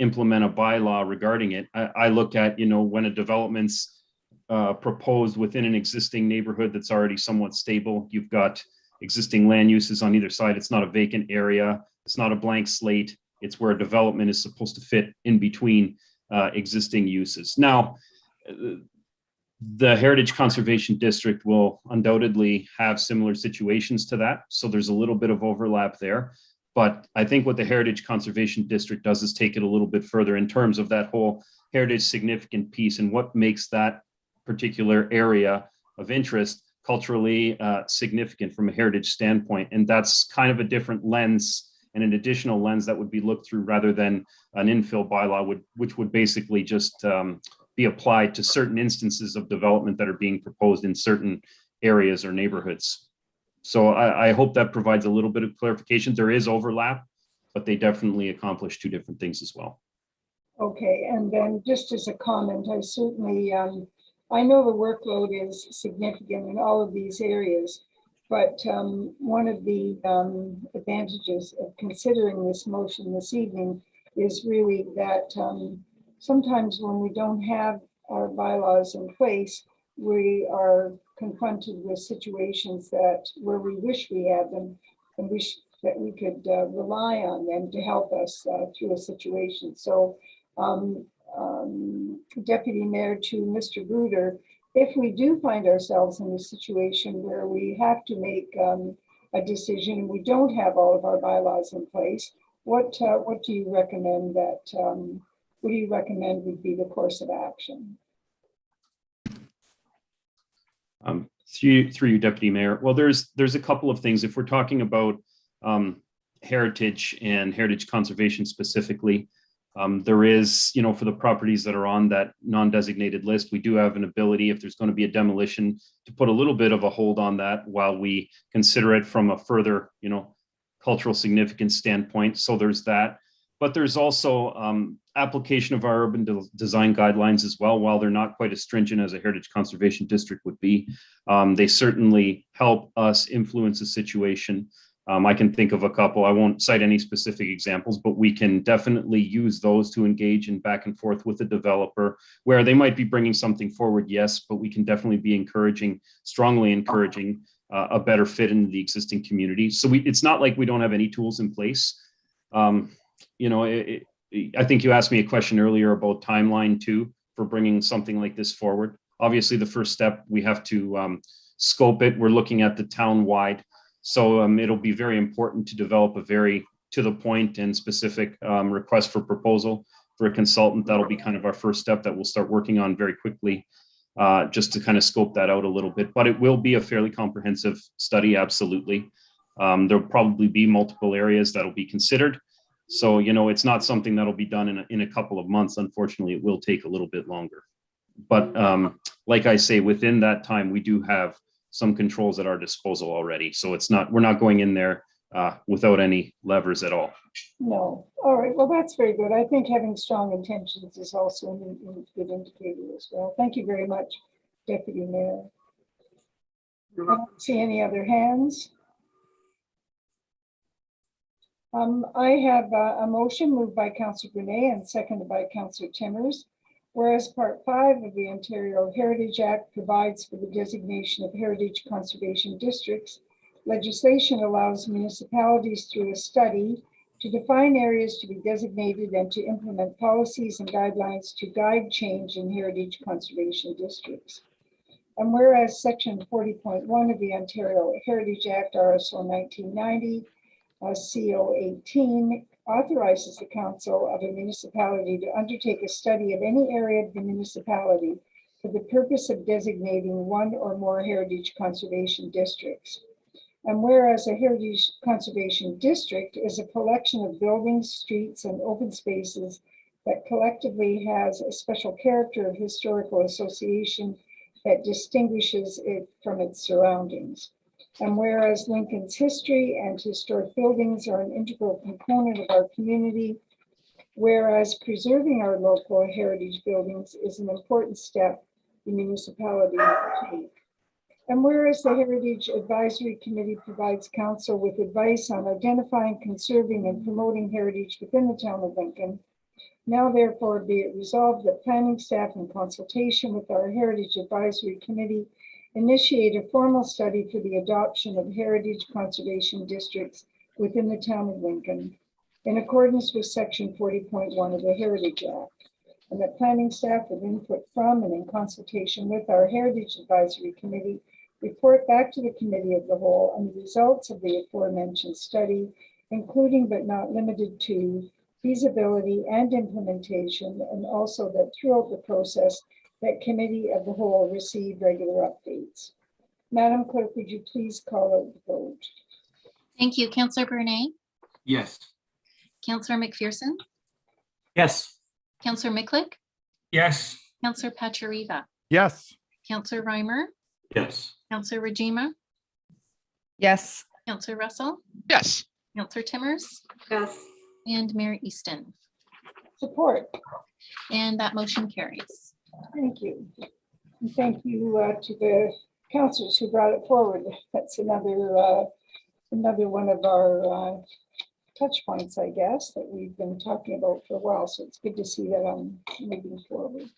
implement a bylaw regarding it, I look at, when a development's proposed within an existing neighborhood that's already somewhat stable. You've got existing land uses on either side. It's not a vacant area. It's not a blank slate. It's where development is supposed to fit in between existing uses. Now, the Heritage Conservation District will undoubtedly have similar situations to that. So there's a little bit of overlap there. But I think what the Heritage Conservation District does is take it a little bit further in terms of that whole heritage significant piece and what makes that particular area of interest culturally significant from a heritage standpoint. And that's kind of a different lens and an additional lens that would be looked through rather than an infill bylaw, which would basically just be applied to certain instances of development that are being proposed in certain areas or neighborhoods. So I hope that provides a little bit of clarification. There is overlap, but they definitely accomplish two different things as well. Okay, and then just as a comment, I certainly, I know the workload is significant in all of these areas, but one of the advantages of considering this motion this evening is really that sometimes when we don't have our bylaws in place, we are confronted with situations that where we wish we had them and wish that we could rely on them to help us through a situation. So Deputy Mayor, to Mr. Bruder, if we do find ourselves in a situation where we have to make a decision and we don't have all of our bylaws in place, what do you recommend that, what do you recommend would be the course of action? Through you, Deputy Mayor. Well, there's a couple of things. If we're talking about heritage and heritage conservation specifically, there is, for the properties that are on that non-designated list, we do have an ability, if there's going to be a demolition, to put a little bit of a hold on that while we consider it from a further, cultural significance standpoint. So there's that. But there's also application of our urban design guidelines as well. While they're not quite as stringent as a heritage conservation district would be, they certainly help us influence the situation. I can think of a couple. I won't cite any specific examples, but we can definitely use those to engage in back and forth with the developer where they might be bringing something forward, yes, but we can definitely be strongly encouraging a better fit in the existing community. So it's not like we don't have any tools in place. I think you asked me a question earlier about timeline too for bringing something like this forward. Obviously, the first step, we have to scope it. We're looking at the town-wide. So it'll be very important to develop a very to the point and specific request for proposal for a consultant. That'll be kind of our first step that we'll start working on very quickly, just to kind of scope that out a little bit. But it will be a fairly comprehensive study, absolutely. There'll probably be multiple areas that'll be considered. So, it's not something that'll be done in a couple of months. Unfortunately, it will take a little bit longer. But like I say, within that time, we do have some controls at our disposal already. So we're not going in there without any levers at all. No. All right. Well, that's very good. I think having strong intentions is also a good indicator as well. Thank you very much, Deputy Mayor. I don't see any other hands. I have a motion moved by Councillor Brunet and seconded by Councillor Timmers. Whereas Part 5 of the Ontario Heritage Act provides for the designation of heritage conservation districts, legislation allows municipalities through a study to define areas to be designated and to implement policies and guidelines to guide change in heritage conservation districts. And whereas Section 40.1 of the Ontario Heritage Act, RSO 1990, CO 18, authorizes the council of a municipality to undertake a study of any area of the municipality for the purpose of designating one or more heritage conservation districts. And whereas a heritage conservation district is a collection of buildings, streets, and open spaces that collectively has a special character of historical association that distinguishes it from its surroundings. And whereas Lincoln's history and historic buildings are an integral component of our community, whereas preserving our local heritage buildings is an important step the municipality must take. And whereas the Heritage Advisory Committee provides council with advice on identifying, conserving, and promoting heritage within the town of Lincoln, now therefore be it resolved that planning staff in consultation with our Heritage Advisory Committee initiate a formal study for the adoption of heritage conservation districts within the town of Lincoln in accordance with Section 40.1 of the Heritage Act, and that planning staff with input from and in consultation with our Heritage Advisory Committee report back to the Committee of the Whole on the results of the aforementioned study, including but not limited to feasibility and implementation, and also that throughout the process that Committee of the Whole receive regular updates. Madam Clerk, would you please call out the vote? Thank you. Councillor Brunet, Yes. Councillor McPherson, Yes. Councillor Miklik, Yes. Counselor Pachariva, Yes. Counselor Reimer, Yes. Counselor Rajima, Yes. Counselor Russell, Yes. Counselor Timmers, Yes. and Mayor Easton. Support. And that motion carries. Thank you. And thank you to the councillors who brought it forward. That's another one of our touch points, I guess, that we've been talking about for a while. So it's good to see that I'm moving forward.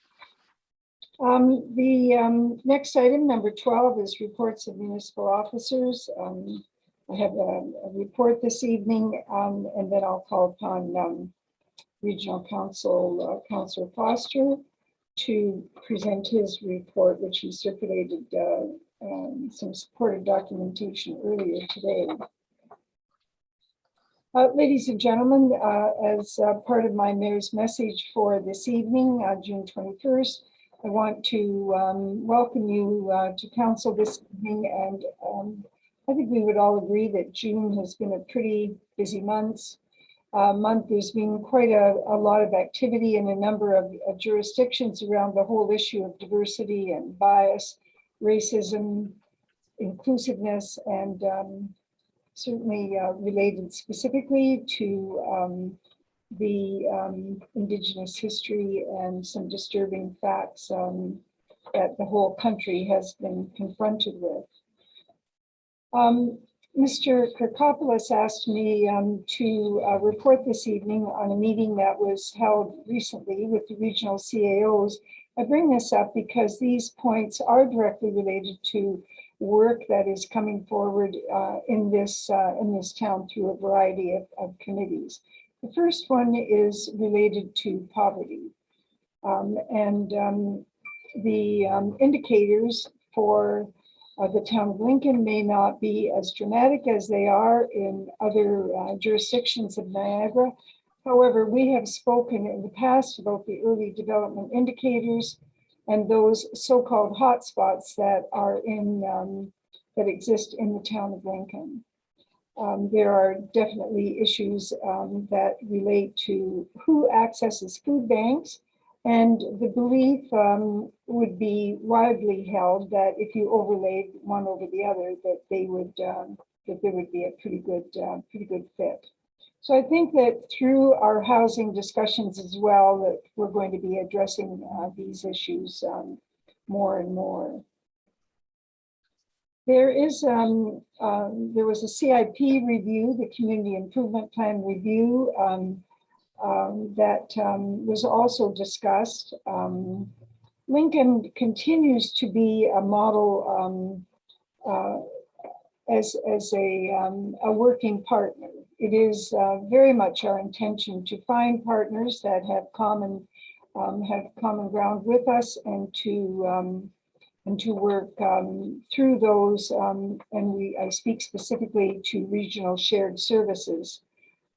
The next item, number 12, is reports of municipal officers. I have a report this evening, and then I'll call upon Regional Council Councillor Foster to present his report, which he circulated some supported documentation earlier today. Ladies and gentlemen, as part of my mayor's message for this evening, June 21st, I want to welcome you to council this evening. And I think we would all agree that June has been a pretty busy month. There's been quite a lot of activity in a number of jurisdictions around the whole issue of diversity and bias, racism, inclusiveness, and certainly related specifically to the Indigenous history and some disturbing facts that the whole country has been confronted with. Mr. Kirkopoulos asked me to report this evening on a meeting that was held recently with the regional CAOs. I bring this up because these points are directly related to work that is coming forward in this town through a variety of committees. The first one is related to poverty, and the indicators for the town of Lincoln may not be as dramatic as they are in other jurisdictions of Niagara. However, we have spoken in the past about the early development indicators and those so-called hotspots that are that exist in the town of Lincoln. There are definitely issues that relate to who accesses food banks, and the belief would be widely held that if you overlaid one over the other, that they would that there would be a pretty good fit. So I think that through our housing discussions as well, that we're going to be addressing these issues more and more. There was a CIP review, the Community Improvement Plan review, that was also discussed. Lincoln continues to be a model as a working partner. It is very much our intention to find partners that have common ground with us, and to work through those. I speak specifically to regional shared services.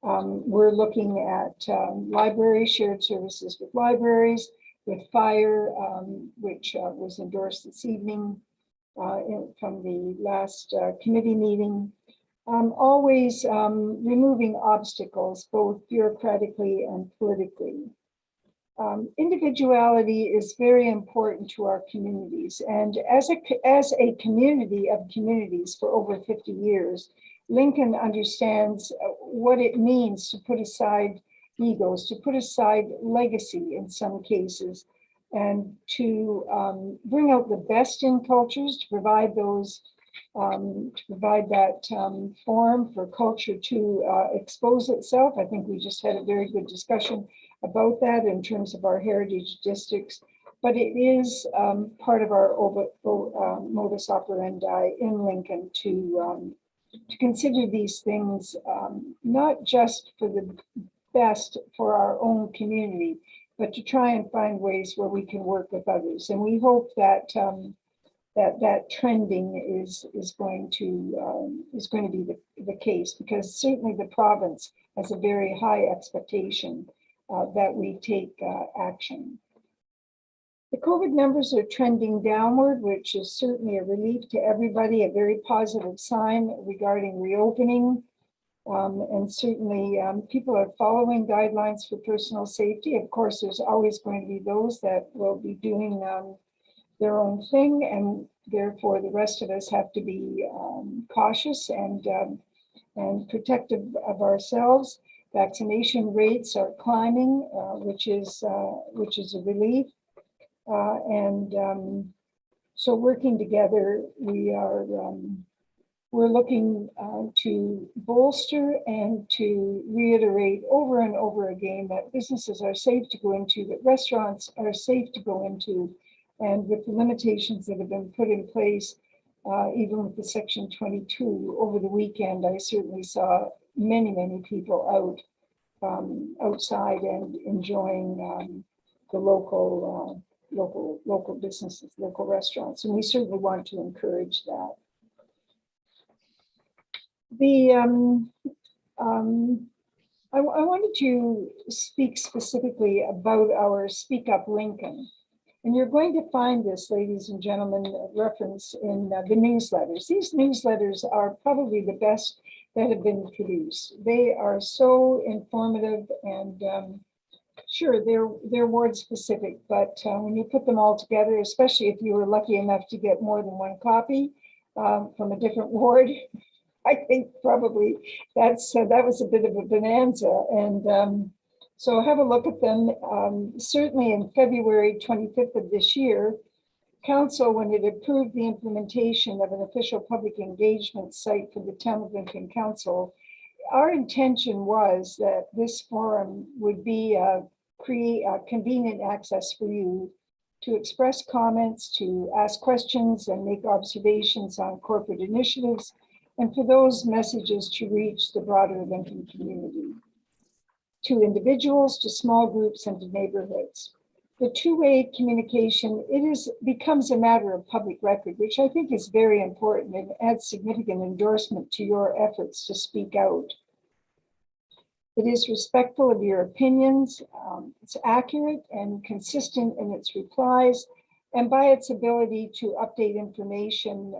We're looking at library shared services with libraries, with fire, which was endorsed this evening from the last committee meeting. Always removing obstacles, both bureaucratically and politically. Individuality is very important to our communities, and as a community of communities for over 50 years, Lincoln understands what it means to put aside egos, to put aside legacy in some cases, and to bring out the best in cultures, to provide those, forum for culture to expose itself. I think we just had a very good discussion about that in terms of our heritage districts, but it is part of our modus operandi in Lincoln to consider these things not just for the best for our own community, but to try and find ways where we can work with others. And we hope that that trending is going to be the case, because certainly the province has a very high expectation that we take action. The COVID numbers are trending downward, which is certainly a relief to everybody, a very positive sign regarding reopening. And certainly people are following guidelines for personal safety. Of course, there's always going to be those that will be doing their own thing, and therefore the rest of us have to be cautious and protective of ourselves. Vaccination rates are climbing, which is a relief. So working together, we're looking to bolster and to reiterate over and over again that businesses are safe to go into, that restaurants are safe to go into, and with the limitations that have been put in place, even with the Section 22 over the weekend, I certainly saw many people out outside and enjoying the local businesses, local restaurants, and we certainly want to encourage that. I wanted to speak specifically about our Speak Up Lincoln. And you're going to find this, ladies and gentlemen, reference in the newsletters. These newsletters are probably the best that have been produced. They are so informative and sure, they're ward specific, but when you put them all together, especially if you were lucky enough to get more than one copy from a different ward, I think probably that was a bit of a bonanza. And so have a look at them. Certainly in February 25th of this year, Council, when it approved the implementation of an official public engagement site for the Town of Lincoln Council, our intention was that this forum would be create a convenient access for you to express comments, to ask questions and make observations on corporate initiatives, and for those messages to reach the broader Lincoln community, to individuals, to small groups, and to neighborhoods. The two-way communication, becomes a matter of public record, which I think is very important and adds significant endorsement to your efforts to speak out. It is respectful of your opinions, it's accurate and consistent in its replies, and by its ability to update information,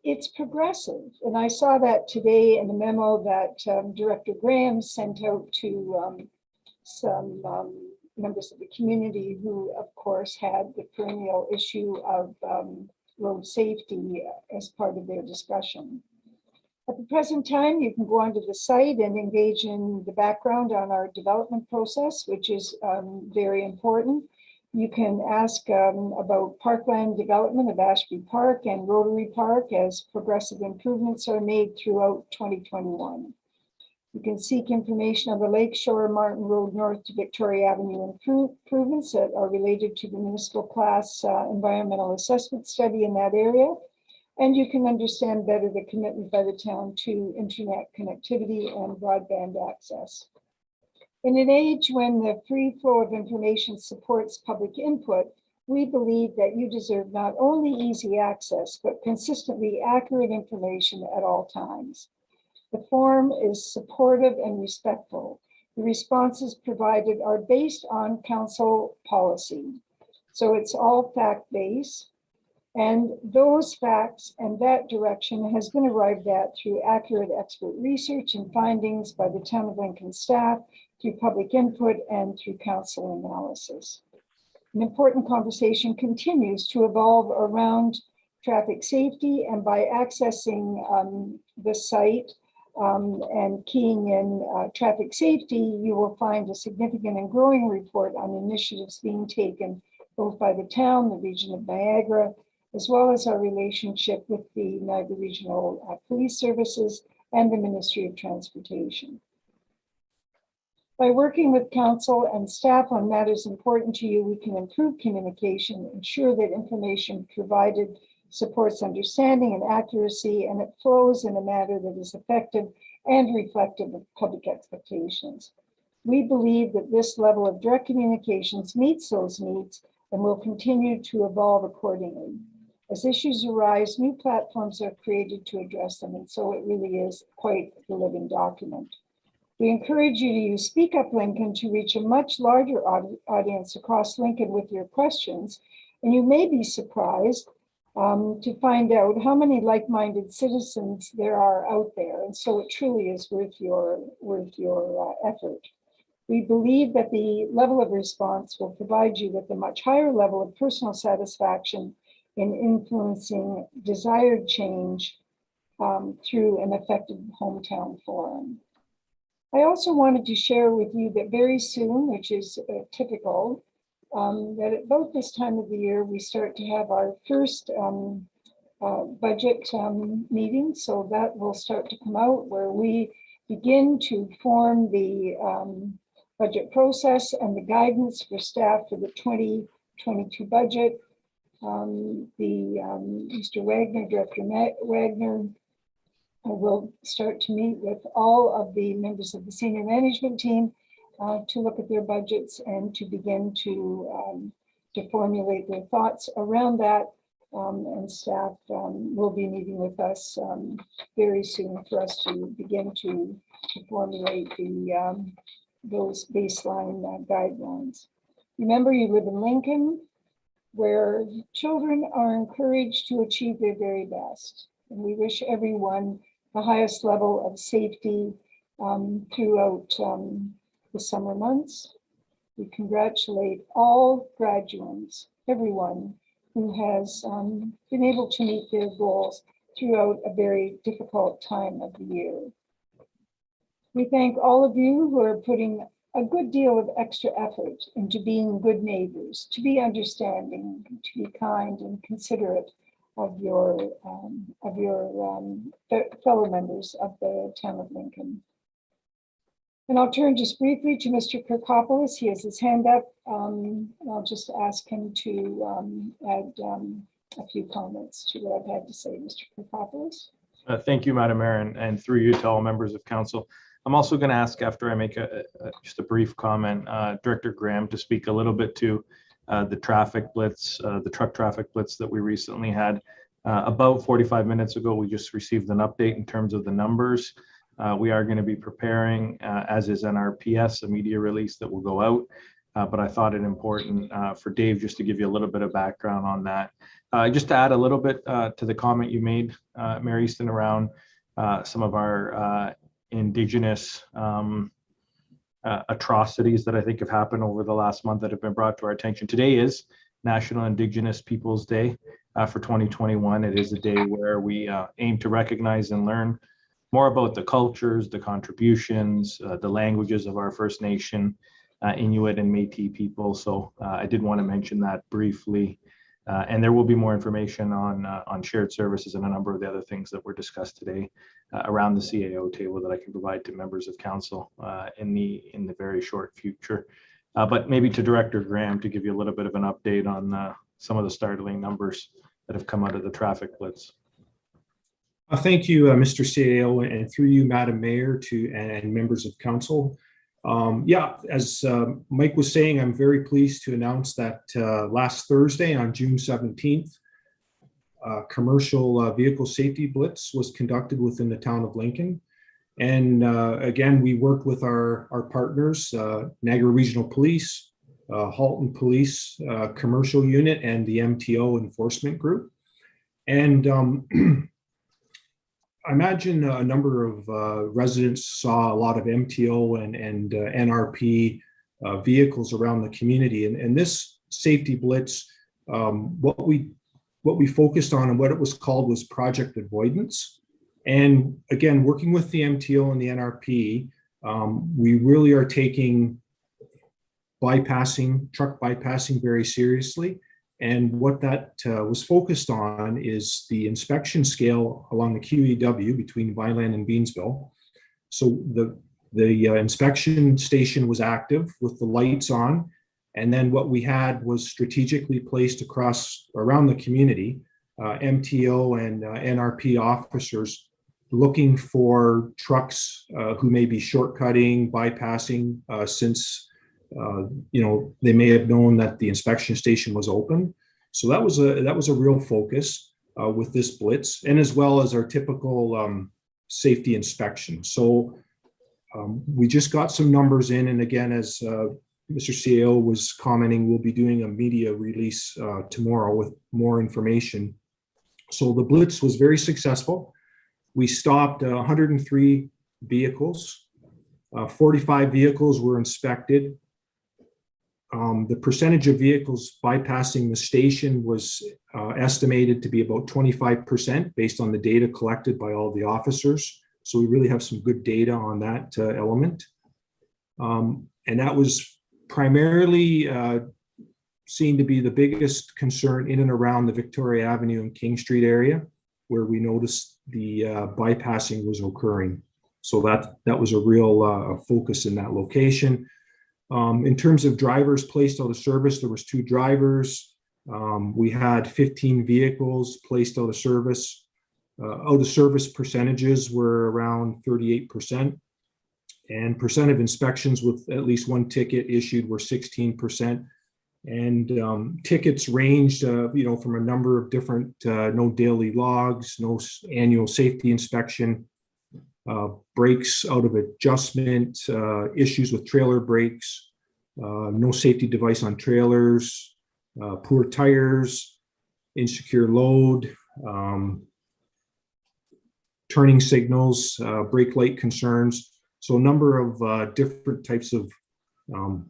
it's progressive. And I saw that today in a memo that Director Graham sent out to some members of the community who, of course, had the perennial issue of road safety as part of their discussion. At the present time, you can go onto the site and engage in the background on our development process, which is very important. You can ask about parkland development of Ashby Park and Rotary Park as progressive improvements are made throughout 2021. You can seek information on the Lakeshore Martin Road North to Victoria Avenue improvements that are related to the municipal class environmental assessment study in that area. And you can understand better the commitment by the town to internet connectivity and broadband access. In an age when the free flow of information supports public input, we believe that you deserve not only easy access, but consistently accurate information at all times. The forum is supportive and respectful. The responses provided are based on council policy. So it's all fact-based. And those facts and that direction has been arrived at through accurate expert research and findings by the Town of Lincoln staff, through public input, and through council analysis. An important conversation continues to evolve around traffic safety, and by accessing the site and keying in traffic safety, you will find a significant and growing report on initiatives being taken both by the town, the region of Niagara, as well as our relationship with the Niagara Regional Police Services and the Ministry of Transportation. By working with council and staff on matters important to you, we can improve communication, ensure that information provided supports understanding and accuracy, and it flows in a manner that is effective and reflective of public expectations. We believe that this level of direct communications meets those needs and will continue to evolve accordingly. As issues arise, new platforms are created to address them, and so it really is quite the living document. We encourage you to use Speak Up Lincoln to reach a much larger audience across Lincoln with your questions, and you may be surprised to find out how many like-minded citizens there are out there. And so it truly is worth your effort. We believe that the level of response will provide you with a much higher level of personal satisfaction in influencing desired change through an effective hometown forum. I also wanted to share with you that very soon, which is typical, that at about this time of the year, we start to have our first budget meeting. So that will start to come out where we begin to form the budget process and the guidance for staff for the 2022 budget. Mr. Wagner, Director Wagner, will start to meet with all of the members of the senior management team to look at their budgets and to begin to formulate their thoughts around that. And staff will be meeting with us very soon for us to begin to formulate those baseline guidelines. Remember, you live in Lincoln, where children are encouraged to achieve their very best. And we wish everyone the highest level of safety throughout the summer months. We congratulate all graduates, everyone who has been able to meet their goals throughout a very difficult time of the year. We thank all of you who are putting a good deal of extra effort into being good neighbors, to be understanding, to be kind and considerate of your fellow members of the town of Lincoln. And I'll turn just briefly to Mr. Kirkopoulos. He has his hand up. I'll just ask him to add a few comments to what I've had to say, Mr. Kirkopoulos. Thank you, Madam Mayor, and through you to all members of council. I'm also going to ask, after I make just a brief comment, Director Graham to speak a little bit to the traffic blitz, the truck traffic blitz that we recently had. About 45 minutes ago, we just received an update in terms of the numbers. We are going to be preparing, as is NRPS, a media release that will go out. But I thought it important for Dave just to give you a little bit of background on that. Just to add a little bit to the comment you made, Mayor Easton, around some of our Indigenous atrocities that I think have happened over the last month that have been brought to our attention. Today is National Indigenous Peoples Day for 2021. It is a day where we aim to recognize and learn more about the cultures, the contributions, the languages of our First Nation, Inuit and Métis people. So I did want to mention that briefly. And there will be more information on shared services and a number of the other things that were discussed today around the CAO table that I can provide to members of council in the very short future. But maybe to Director Graham to give you a little bit of an update on some of the startling numbers that have come out of the traffic blitz. Thank you, Mr. CAO, and through you, Madam Mayor, and members of council. Yeah, as Mike was saying, I'm very pleased to announce that last Thursday on June 17th, commercial vehicle safety blitz was conducted within the town of Lincoln. And again, we worked with our partners, Niagara Regional Police, Halton Police Commercial Unit, and the MTO Enforcement Group. And I imagine a number of residents saw a lot of MTO and NRP vehicles around the community. And this safety blitz, what we focused on and what it was called was Project Avoidance. And again, working with the MTO and the NRP, we really are taking truck bypassing very seriously. And what that was focused on is the inspection scale along the QEW between Vineland and Beansville. So the inspection station was active with the lights on. And then what we had was strategically placed around the community, MTO and NRP officers looking for trucks who may be shortcutting, bypassing since they may have known that the inspection station was open. So that was a real focus with this blitz, and as well as our typical safety inspection. So we just got some numbers in, and again, as Mr. CAO was commenting, we'll be doing a media release tomorrow with more information So the blitz was very successful. We stopped 103 vehicles. 45 vehicles were inspected. The percentage of vehicles bypassing the station was estimated to be about 25% based on the data collected by all the officers. So we really have some good data on that element. And that was primarily seen to be the biggest concern in and around the Victoria Avenue and King Street area, where we noticed the bypassing was occurring. So that was a real focus in that location. In terms of drivers placed out of service, there was 2 drivers. We had 15 vehicles placed out of service. Out of service percentages were around 38%. And percent of inspections with at least 1 ticket issued were 16%. And tickets ranged, from a number of different, no daily logs, no annual safety inspection, brakes out of adjustment, issues with trailer brakes, no safety device on trailers, poor tires, insecure load, turning signals, brake light concerns. So a number of different types of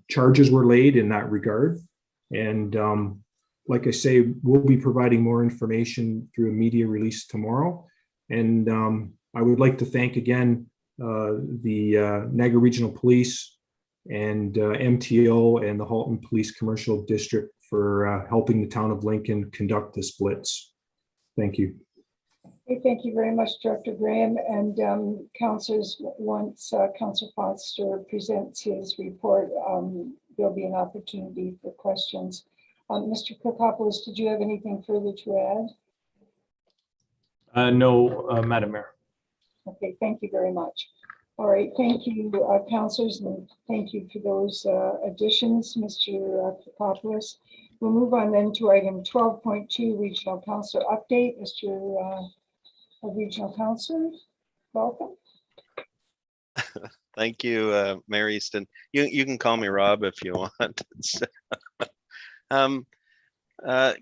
charges were laid in that regard. And like I say, we'll be providing more information through a media release tomorrow. And I would like to thank again the Niagara Regional Police and MTO and the Halton Police Commercial District for helping the town of Lincoln conduct this blitz. Thank you. Okay, thank you very much, Director Graham. And councillors, once Councillor Foster presents his report, there'll be an opportunity for questions. Mr. Kokopoulos, did you have anything further to add? No, Madam Mayor. Okay, thank you very much. All right, thank you, councillors, and thank you for those additions, Mr. Kokopoulos. We'll move on then to item 12.2, Regional Councillor Update. Mr. Regional Councillor, welcome. Thank you, Mayor Easton. You can call me Rob if you want.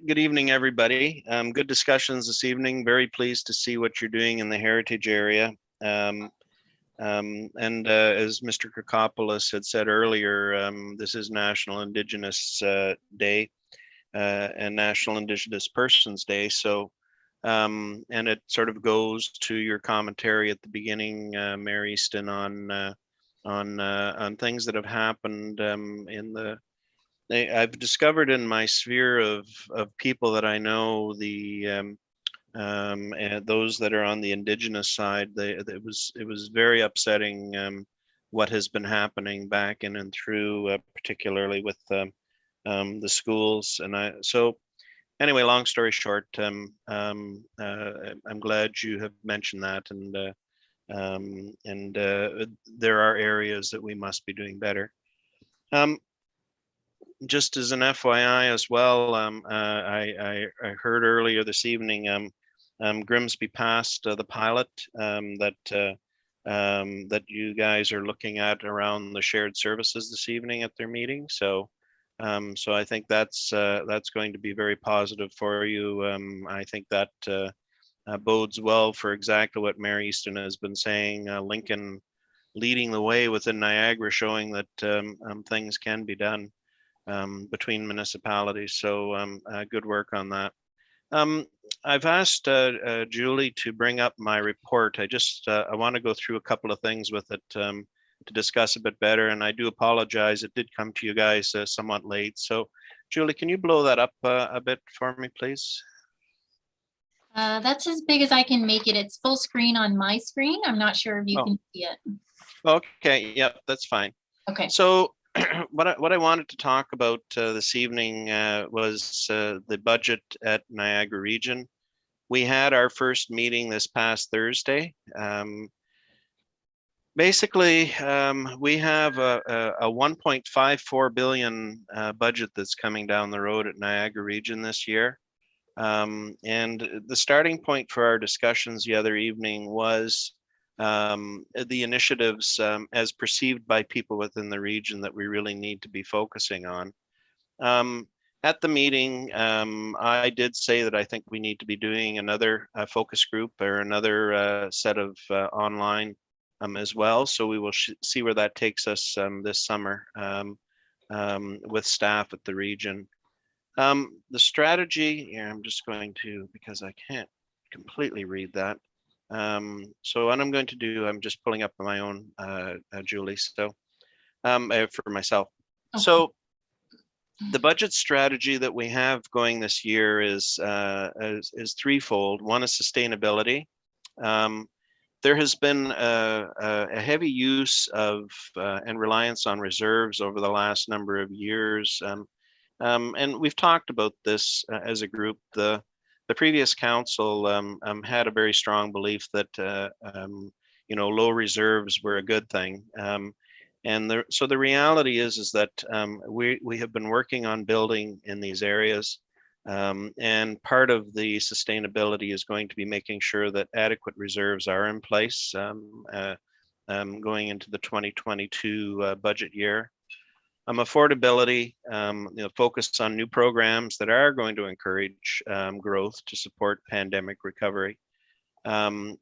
Good evening, everybody. Good discussions this evening. Very pleased to see what you're doing in the heritage area. And as Mr. Kokopoulos had said earlier, this is National Indigenous Day and National Indigenous Persons Day. So, and it sort of goes to your commentary at the beginning, Mayor Easton, on things that have happened in the. I've discovered in my sphere of people that I know, and those that are on the Indigenous side, it was very upsetting what has been happening back in and through, particularly with the schools. And so anyway, long story short, I'm glad you have mentioned that, and there are areas that we must be doing better. Just as an FYI as well, I heard earlier this evening, Grimsby passed the pilot that you guys are looking at around the shared services this evening at their meeting. So I think that's going to be very positive for you. I think that bodes well for exactly what Mayor Easton has been saying. Lincoln leading the way within Niagara, showing that things can be done between municipalities. So good work on that. I've asked Julie to bring up my report. I want to go through a couple of things with it to discuss a bit better. And I do apologize. It did come to you guys somewhat late. So Julie, can you blow that up a bit for me, please? That's as big as I can make it. It's full screen on my screen. I'm not sure if you can see it. Okay, yep, that's fine. Okay. So what I wanted to talk about this evening was the budget at Niagara Region. We had our first meeting this past Thursday. Basically, we have a 1.54 billion budget that's coming down the road at Niagara Region this year. And the starting point for our discussions the other evening was the initiatives as perceived by people within the region that we really need to be focusing on. At the meeting, I did say that I think we need to be doing another focus group or another set of online as well. So we will see where that takes us this summer with staff at the region. The strategy, yeah, I'm just going to, because I can't completely read that. So what I'm going to do, I'm just pulling up my own, Julie, so for myself. Okay. So the budget strategy that we have going this year is threefold. One is sustainability. There has been a heavy use of and reliance on reserves over the last number of years. And we've talked about this as a group. The previous council had a very strong belief that low reserves were a good thing. So the reality is that we have been working on building in these areas. And part of the sustainability is going to be making sure that adequate reserves are in place going into the 2022 budget year. Affordability, focus on new programs that are going to encourage growth to support pandemic recovery, and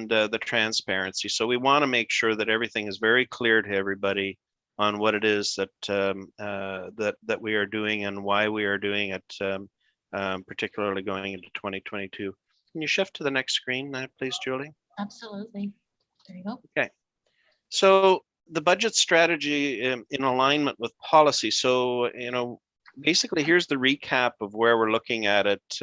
the transparency. So we want to make sure that everything is very clear to everybody on what it is that that we are doing and why we are doing it, particularly going into 2022. Can you shift to the next screen, please, Julie? Absolutely. There you go. Okay. So the budget strategy in alignment with policy. So, basically here's the recap of where we're looking at it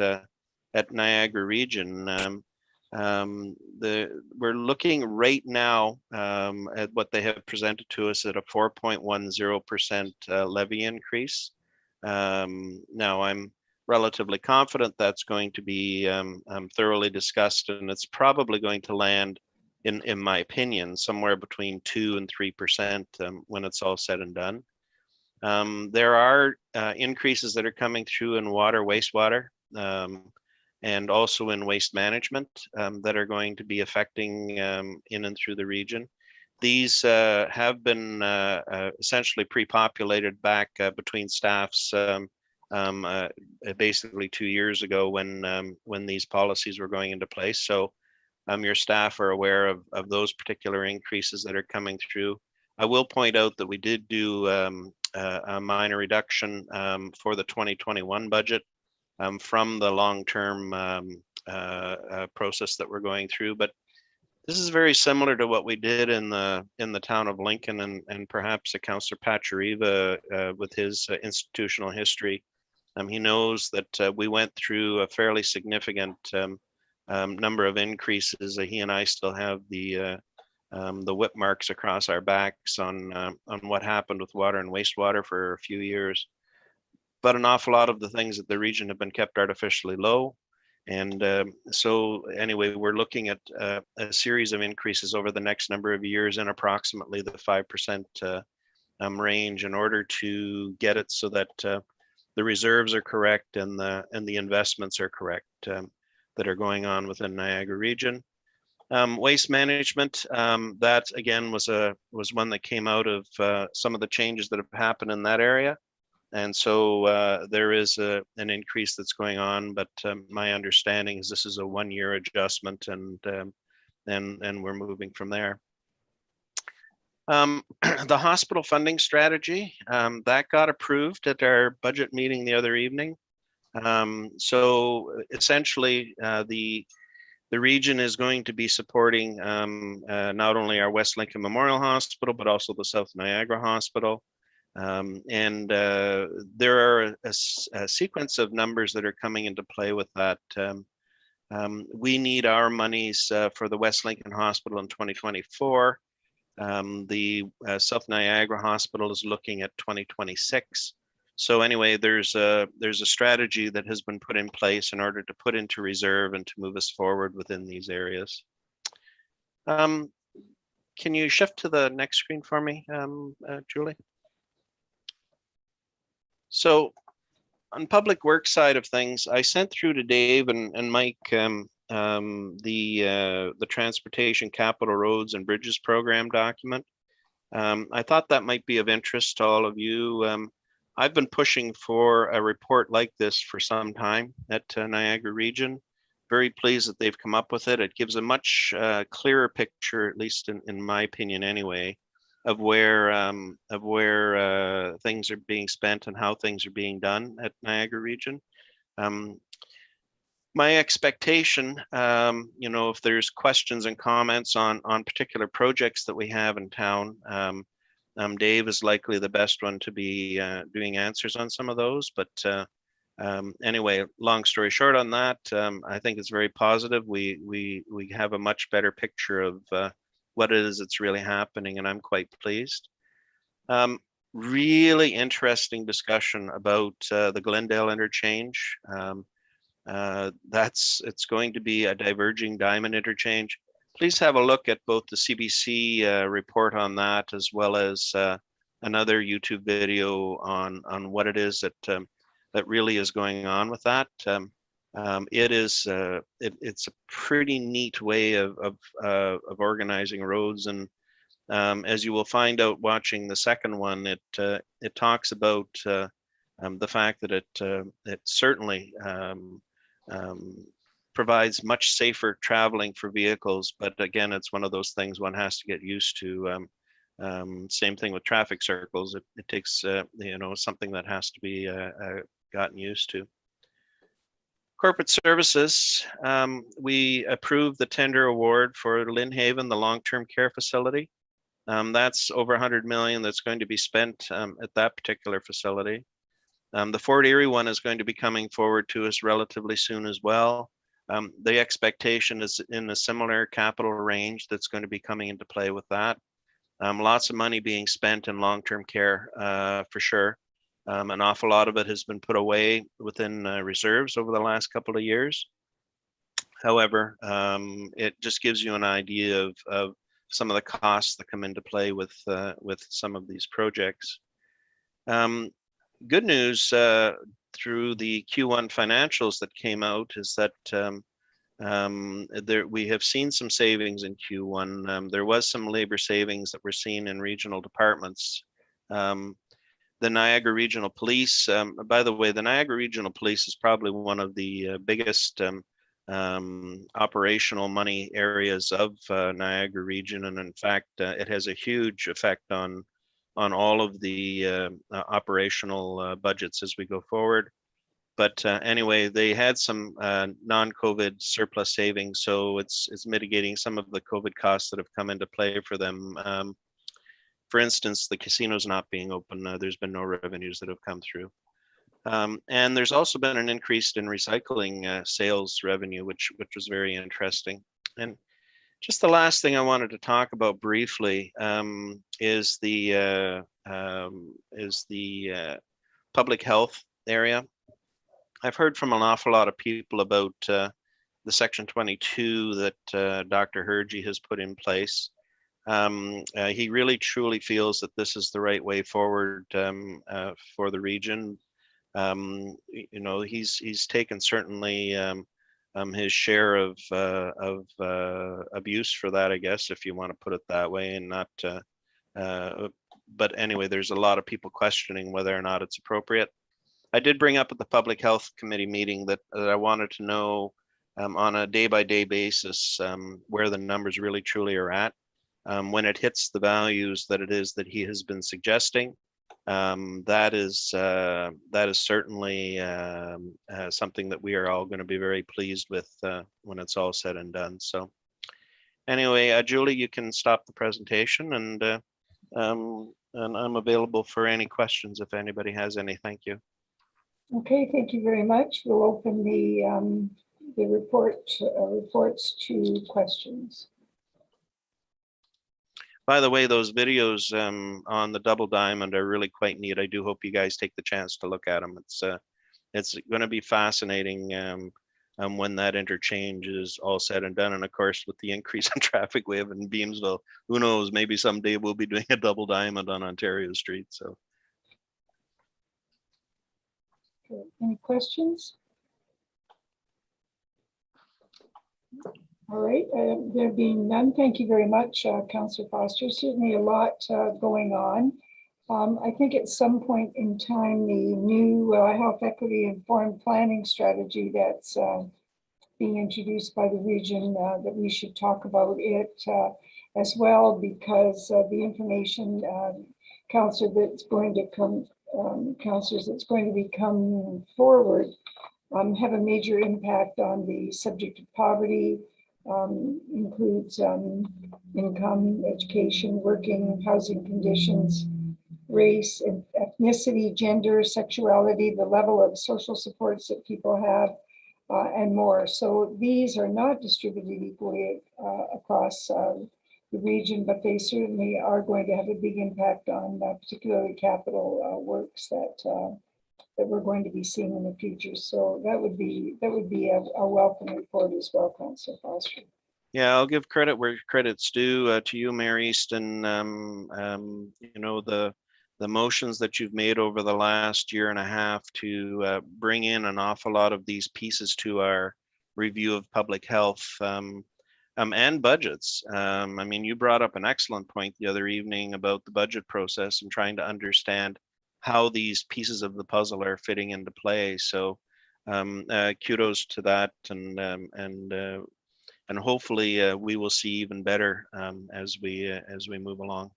at Niagara Region. We're looking right now at what they have presented to us at a 4.10% levy increase. Now I'm relatively confident that's going to be thoroughly discussed, and it's probably going to land in my opinion, somewhere between 2% and 3% when it's all said and done. There are increases that are coming through in water, wastewater, and also in waste management that are going to be affecting in and through the region. These have been essentially pre-populated back between staffs basically 2 years ago when these policies were going into place. So your staff are aware of those particular increases that are coming through. I will point out that we did do a minor reduction for the 2021 budget from the long-term process that we're going through. But this is very similar to what we did in the town of Lincoln, and perhaps Councillor Pachariva with his institutional history. He knows that we went through a fairly significant number of increases. He and I still have the whip marks across our backs on what happened with water and wastewater for a few years. But an awful lot of the things at the region have been kept artificially low. And so anyway, we're looking at a series of increases over the next number of years in approximately the 5% range in order to get it so that the reserves are correct and the investments are correct that are going on within Niagara Region. Waste management, that again was one that came out of some of the changes that have happened in that area. And so there is an increase that's going on, but my understanding is this is a 1-year adjustment, and we're moving from there. The hospital funding strategy, that got approved at our budget meeting the other evening. So essentially, the region is going to be supporting not only our West Lincoln Memorial Hospital, but also the South Niagara Hospital. And there are a sequence of numbers that are coming into play with that. We need our monies for the West Lincoln Hospital in 2024. The South Niagara Hospital is looking at 2026. So anyway, there's a strategy that has been put in place in order to put into reserve and to move us forward within these areas. Can you shift to the next screen for me, Julie? So on public works side of things, I sent through to Dave and Mike the Transportation Capital Roads and Bridges Program document. I thought that might be of interest to all of you. I've been pushing for a report like this for some time at Niagara Region. Very pleased that they've come up with it. It gives a much clearer picture, at least in my opinion anyway, of where things are being spent and how things are being done at Niagara Region. My expectation, if there's questions and comments on particular projects that we have in town, Dave is likely the best one to be doing answers on some of those. But anyway, long story short on that, I think it's very positive. We have a much better picture of what it is that's really happening, and I'm quite pleased. Really interesting discussion about the Glendale interchange. It's going to be a diverging diamond interchange. Please have a look at both the CBC report on that, as well as another YouTube video on what it is that really is going on with that. It's a pretty neat way of organizing roads, and as you will find out watching the second one, it talks about the fact that it certainly provides much safer traveling for vehicles. But again, it's one of those things one has to get used to. Same thing with traffic circles. It takes something that has to be gotten used to. Corporate services, we approved the tender award for Lynnhaven, the long-term care facility. That's over 100 million that's going to be spent at that particular facility. The Fort Erie one is going to be coming forward to us relatively soon as well. The expectation is in a similar capital range that's going to be coming into play with that. Lots of money being spent in long-term care for sure. An awful lot of it has been put away within reserves over the last couple of years. However, it just gives you an idea of some of the costs that come into play with some of these projects. Good news through the Q1 financials that came out is that we have seen some savings in Q1. There was some labor savings that we're seeing in regional departments. The Niagara Regional Police, by the way, the Niagara Regional Police is probably one of the biggest operational money areas of Niagara Region, and in fact, it has a huge effect on all of the operational budgets as we go forward. But anyway, they had some non-COVID surplus savings, so it's mitigating some of the COVID costs that have come into play for them. For instance, the casino's not being open. There's been no revenues that have come through. And there's also been an increase in recycling sales revenue, which was very interesting. And just the last thing I wanted to talk about briefly is the public health area. I've heard from an awful lot of people about the Section 22 that Dr. Hergy has put in place. He really truly feels that this is the right way forward for the region. He's taken certainly his share of abuse for that, I guess, if you want to put it that way, and not. But anyway, there's a lot of people questioning whether or not it's appropriate. I did bring up at the Public Health Committee meeting that I wanted to know on a day-by-day basis where the numbers really truly are at. When it hits the values that it is that he has been suggesting, that is certainly something that we are all going to be very pleased with when it's all said and done. So anyway, Julie, you can stop the presentation, and I'm available for any questions if anybody has any. Thank you. Okay, thank you very much. We'll open the reports to questions. By the way, those videos on the Double Diamond are really quite neat. I do hope you guys take the chance to look at them. It's going to be fascinating when that interchange is all said and done. And of course, with the increase in traffic we have in Beamsville, who knows, maybe someday we'll be doing a Double Diamond on Ontario Street. So. Okay. Any questions? All right, there being none, thank you very much, Councillor Foster. Certainly a lot going on. I think at some point in time, the new health equity informed planning strategy that's being introduced by the region, that we should talk about it as well, because the information council that's going to come, councillors that's going to be coming forward have a major impact on the subject of poverty, includes income, education, working, housing conditions, race, and ethnicity, gender, sexuality, the level of social supports that people have, and more. So these are not distributed equally across the region, but they certainly are going to have a big impact on particularly capital works that we're going to be seeing in the future. So that would be a welcome report as well, Councillor Foster. Yeah, I'll give credit where credit's due to you, Mayor Easton. You know, the motions that you've made over the last year and a half to bring in an awful lot of these pieces to our review of public health and budgets. I mean, you brought up an excellent point the other evening about the budget process and trying to understand how these pieces of the puzzle are fitting into play. So kudos to that, and hopefully we will see even better as we move along.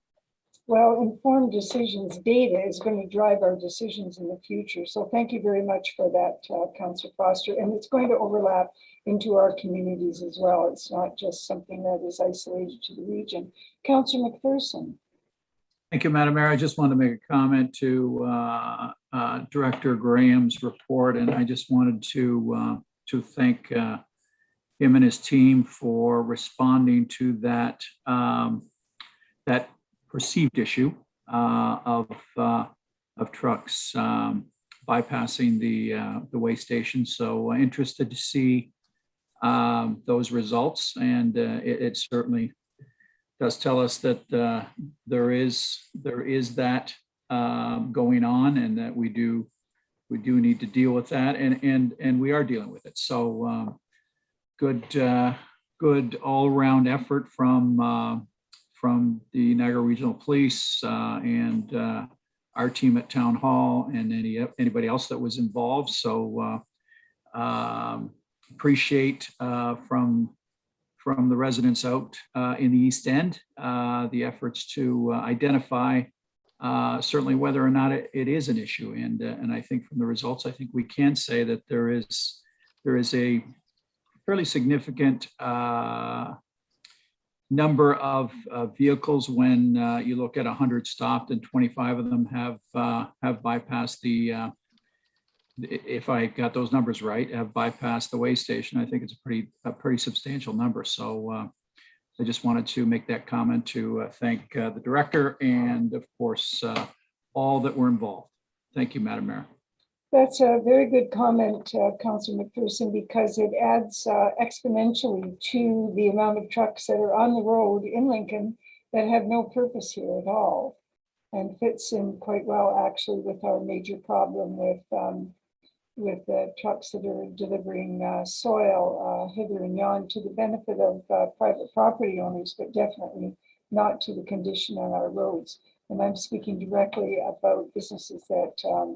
Well, informed decisions data is going to drive our decisions in the future. So thank you very much for that, Councillor Foster. And it's going to overlap into our communities as well. It's not just something that is isolated to the region. Councillor McPherson. Thank you, Madam Mayor. I just wanted to make a comment to Director Graham's report, and I just wanted to thank him and his team for responding to that that perceived issue of trucks bypassing the way station. So interested to see those results, and it certainly does tell us that there is that going on, and that we do need to deal with that, and we are dealing with it. So good all-around effort from the Niagara Regional Police and our team at Town Hall, and anybody else that was involved. So appreciate from the residents out in the East End the efforts to identify certainly whether or not it is an issue. And I think from the results, I think we can say that there is a fairly significant number of vehicles when you look at 100 stopped and 25 of them have bypassed the, if I got those numbers right, have bypassed the way station. I think it's a pretty substantial number. So I just wanted to make that comment to thank the director and of course all that were involved. Thank you, Madam Mayor. That's a very good comment, Councillor McPherson, because it adds exponentially to the amount of trucks that are on the road in Lincoln that have no purpose here at all, and fits in quite well actually with our major problem with trucks that are delivering soil hither and yon to the benefit of private property owners, but definitely not to the condition on our roads. And I'm speaking directly about businesses that are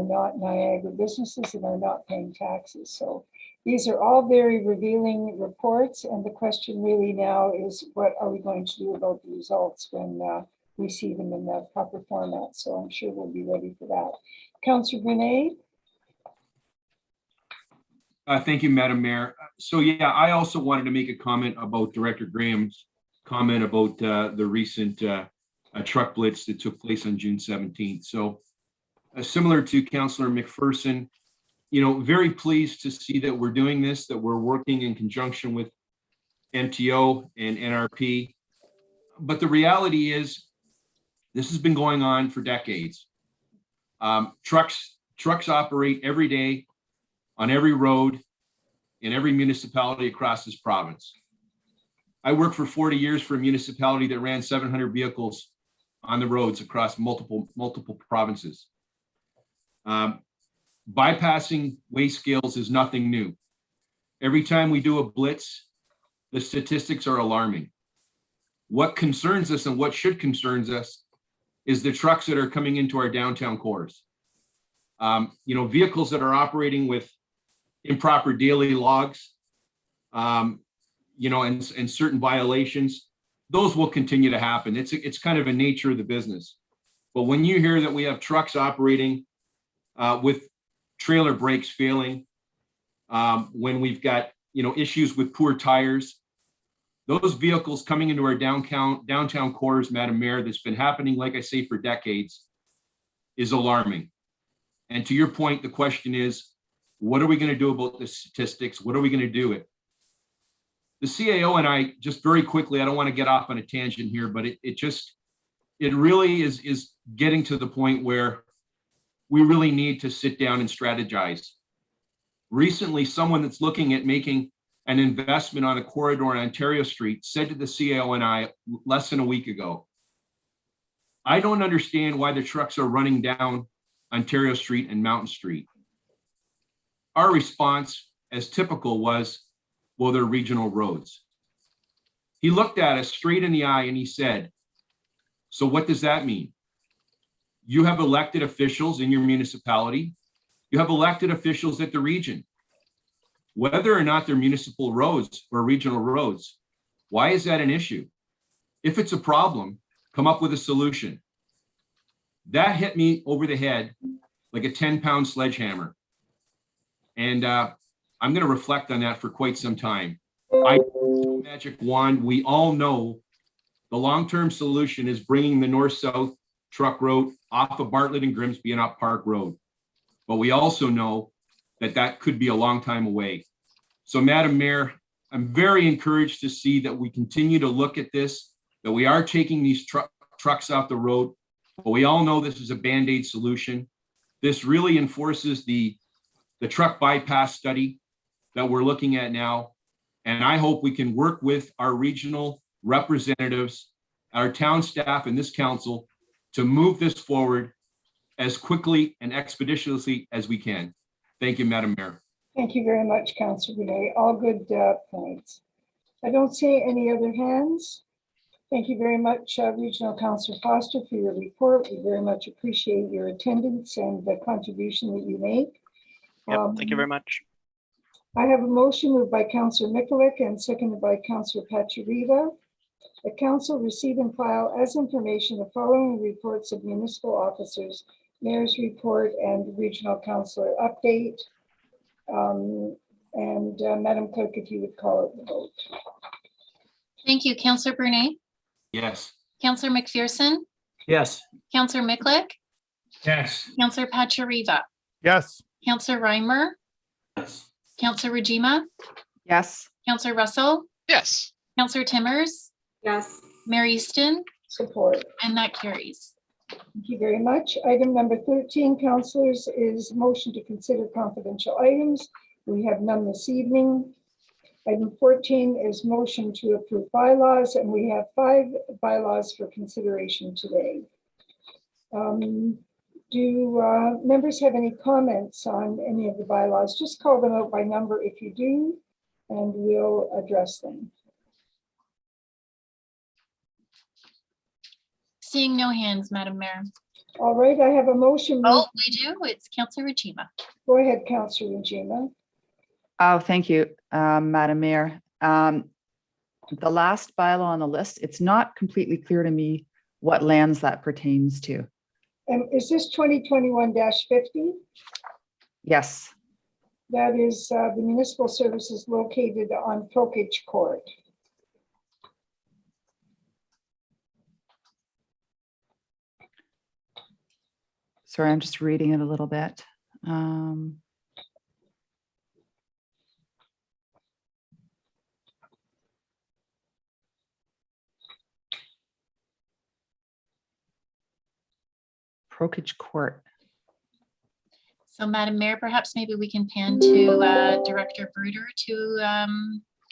not Niagara businesses and are not paying taxes. So these are all very revealing reports. And the question really now is, what are we going to do about the results when we see them in the proper format? So I'm sure we'll be ready for that. Councillor Brunet. Thank you, Madam Mayor. So yeah, I also wanted to make a comment about Director Graham's comment about the recent truck blitz that took place on June 17th. So similar to Councillor McPherson, you know, very pleased to see that we're doing this, that we're working in conjunction with MTO and NRP. But the reality is, this has been going on for decades. Trucks operate every day on every road in every municipality across this province. I worked for 40 years for a municipality that ran 700 vehicles on the roads across multiple provinces. Bypassing weigh scales is nothing new. Every time we do a blitz, the statistics are alarming. What concerns us and what should concern us is the trucks that are coming into our downtown cores. Vehicles that are operating with improper daily logs, and certain violations, those will continue to happen. It's kind of a nature of the business. But when you hear that we have trucks operating with trailer brakes failing, when we've got, issues with poor tires, those vehicles coming into our downtown cores, Madam Mayor, that's been happening, like I say, for decades, is alarming. And to your point, the question is, what are we going to do about the statistics? What are we going to do it? The CAO and I, just very quickly, I don't want to get off on a tangent here, but it really is getting to the point where we really need to sit down and strategize. Recently, someone that's looking at making an investment on a corridor on Ontario Street said to the CAO and I less than a week ago, I don't understand why the trucks are running down Ontario Street and Mountain Street. Our response, as typical, was, well, they're regional roads. He looked at us straight in the eye and he said, so what does that mean? You have elected officials in your municipality. You have elected officials at the region. Whether or not they're municipal roads or regional roads, why is that an issue? If it's a problem, come up with a solution. That hit me over the head like a 10-pound sledgehammer. And I'm going to reflect on that for quite some time. Magic wand, we all know the long-term solution is bringing the north-south truck road off of Bartlett and Grimsby and up Park Road. But we also know that could be a long time away. So, Madam Mayor, I'm very encouraged to see that we continue to look at this, that we are taking these trucks off the road, but we all know this is a Band-Aid solution. This really enforces the truck bypass study that we're looking at now. And I hope we can work with our regional representatives, our town staff, and this council to move this forward as quickly and expeditiously as we can. Thank you, Madam Mayor. Thank you very much, Councillor Renee. All good points. I don't see any other hands. Thank you very much, Regional Councillor Foster, for your report. We very much appreciate your attendance and the contribution that you make. Yep, thank you very much. I have a motion moved by Councillor Mikulik and seconded by Councillor Pachuriva. The council receive and file as information the following reports of municipal officers, mayor's report and regional councillor update. Madam Clerk, if you would call it the vote. Thank you. Councillor Brunei, Yes. Councillor McPherson, Yes. Councillor Mikulik, Yes. Councillor Pachuriva, Yes. Councillor Reimer, Yes. Councillor Rajima, Yes. Councillor Russell, Yes. Councillor Timmers, Yes. Mayor Easton, Support. and that carries. Thank you very much. Item number 13, councillors, is motion to consider confidential items. We have none this evening. Item 14 is motion to approve bylaws, and we have 5 bylaws for consideration today. Do members have any comments on any of the bylaws? Just call them out by number if you do, and we'll address them. Seeing no hands, Madam Mayor. All right, I have a motion. Oh, we do. It's Councillor Rajima. Go ahead, Councillor Rajima. Oh, thank you, Madam Mayor. The last bylaw on the list, it's not completely clear to me what lands that pertains to. And is this 2021-50? Yes. That is the municipal services located on Folkege Court. Sorry, I'm just reading it a little bit. Folkege Court. So, Madam Mayor, perhaps maybe we can pan to Director Bruder to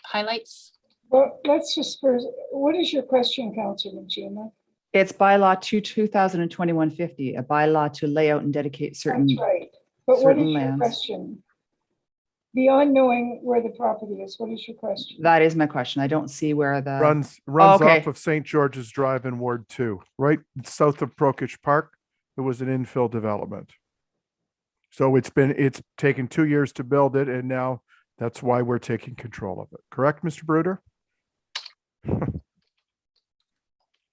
highlights. Well, let's just first, what is your question, Councillor Rajima? It's bylaw 2021-50, a bylaw to lay out and dedicate certain. That's right. But what is certain your lands. question? Beyond knowing where the property is, what is your question? That is my question. I don't see where the. Runs okay. off of St. George's Drive in Ward 2, right south of Prokich Park. It was an infill development. So it's taken 2 years to build it, and now that's why we're taking control of it. Correct, Mr. Bruder?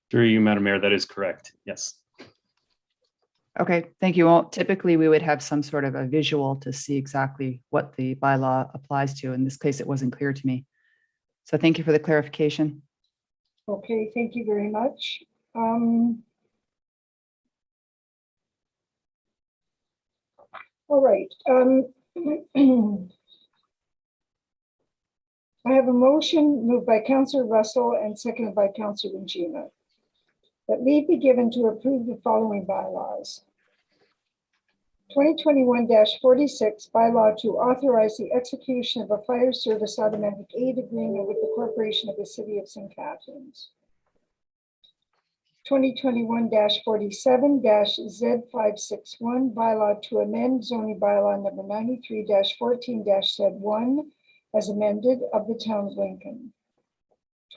Through you, Madam Mayor, that is correct. Yes. Okay, thank you. Well, typically we would have some sort of a visual to see exactly what the bylaw applies to. In this case, it wasn't clear to me. So thank you for the clarification. Okay, thank you very much. All right. I have a motion moved by Councillor Russell and seconded by Councillor Njima, that leave be given to approve the following bylaws. 2021-46 bylaw to authorize the execution of a fire service automatic aid agreement with the Corporation of the City of St. Catharines. 2021-47-Z561 bylaw to amend zoning bylaw number 93-14-Z1 as amended of the Town of Lincoln.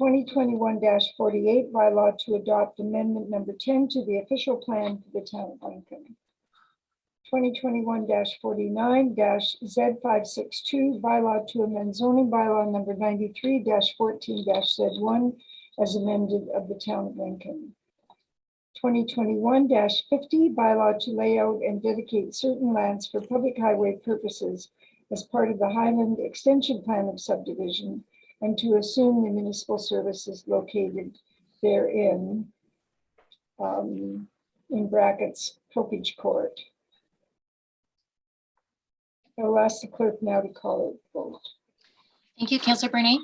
2021-48 bylaw to adopt amendment number 10 to the official plan for the Town of Lincoln. 2021-49-Z562 bylaw to amend zoning bylaw number 93-14-Z1 as amended of the Town of Lincoln. 2021-50 bylaw to lay out and dedicate certain lands for public highway purposes as part of the Highland Extension Plan of subdivision and to assume the municipal services located therein, in brackets, Prokich Court. I'll ask the clerk now to call it vote. Thank you, Councillor Brunei.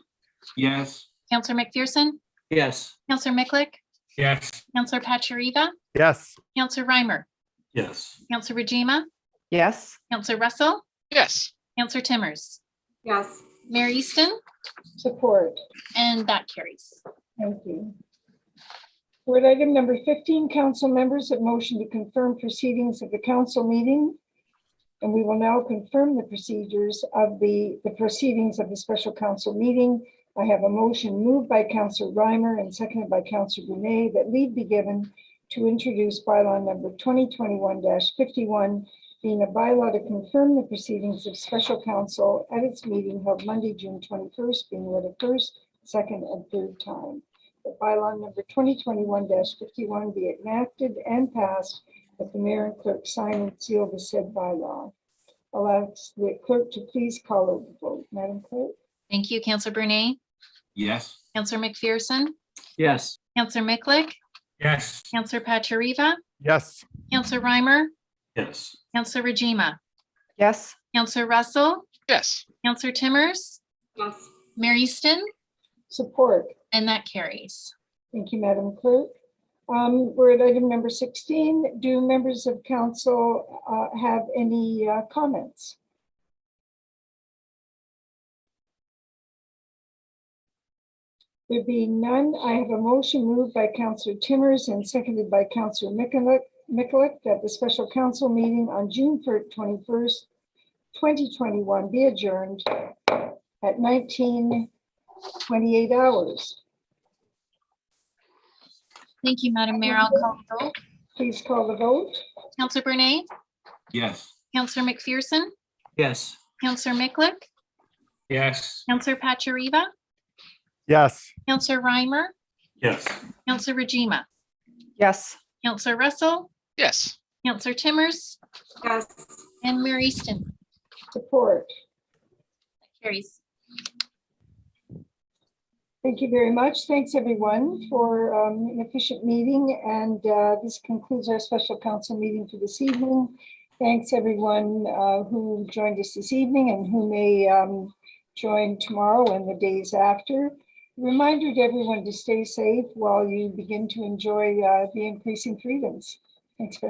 Yes. Councillor McPherson. Yes. Councillor Miklick. Yes. Councillor Pachariva. Yes. Councillor Reimer. Yes. Councillor Rajima. Yes. Councillor Russell. Yes. Councillor Timmers. Yes. Mayor Easton. Support. And that carries. Thank you. Board item number 15, council members have motion to confirm proceedings of the council meeting. And we will now confirm the procedures of the proceedings of the special council meeting. I have a motion moved by Councillor Reimer and seconded by Councillor Brunei that leave be given to introduce bylaw number 2021-51, being a bylaw to confirm the proceedings of special council at its meeting held Monday, June 21st, being read a first, second, and third time. The bylaw number 2021-51 be enacted and passed, that the mayor and clerk sign and seal the said bylaw. I'll ask the clerk to please call over the vote. Madam Clerk? Thank you, Councillor Brunei. Yes. Councillor McPherson. Yes. Councillor Miklick. Yes. Councillor Pachariva. Yes. Councillor Reimer. Yes. Councillor Rajima. Yes. Councillor Russell. Yes. Councillor Timmers. Yes. Mayor Easton. Support. And that carries. Thank you, Madam Clerk. We're at item number 16. Do members of council have any comments? There being none, I have a motion moved by Councillor Timmers and seconded by Councillor Miklick that the special council meeting on June 21st, 2021 be adjourned at 19:28 hours. Thank you, Madam Mayor. I'll call the vote. Please call the vote. Councillor Brunei. Yes. Councillor McPherson. Yes. Councillor Miklick. Yes. Councillor Pachariva. Yes. Councillor Reimer. Yes. Councillor Rajima. Yes. Councillor Russell. Yes. Councillor Timmers. Yes. And Mayor Easton. Support. Carries. Thank you very much. Thanks, everyone, for an efficient meeting. And this concludes our special council meeting for this evening. Thanks, everyone who joined us this evening and who may join tomorrow and the days after. Reminder to everyone to stay safe while you begin to enjoy the increasing freedoms. Thanks very much.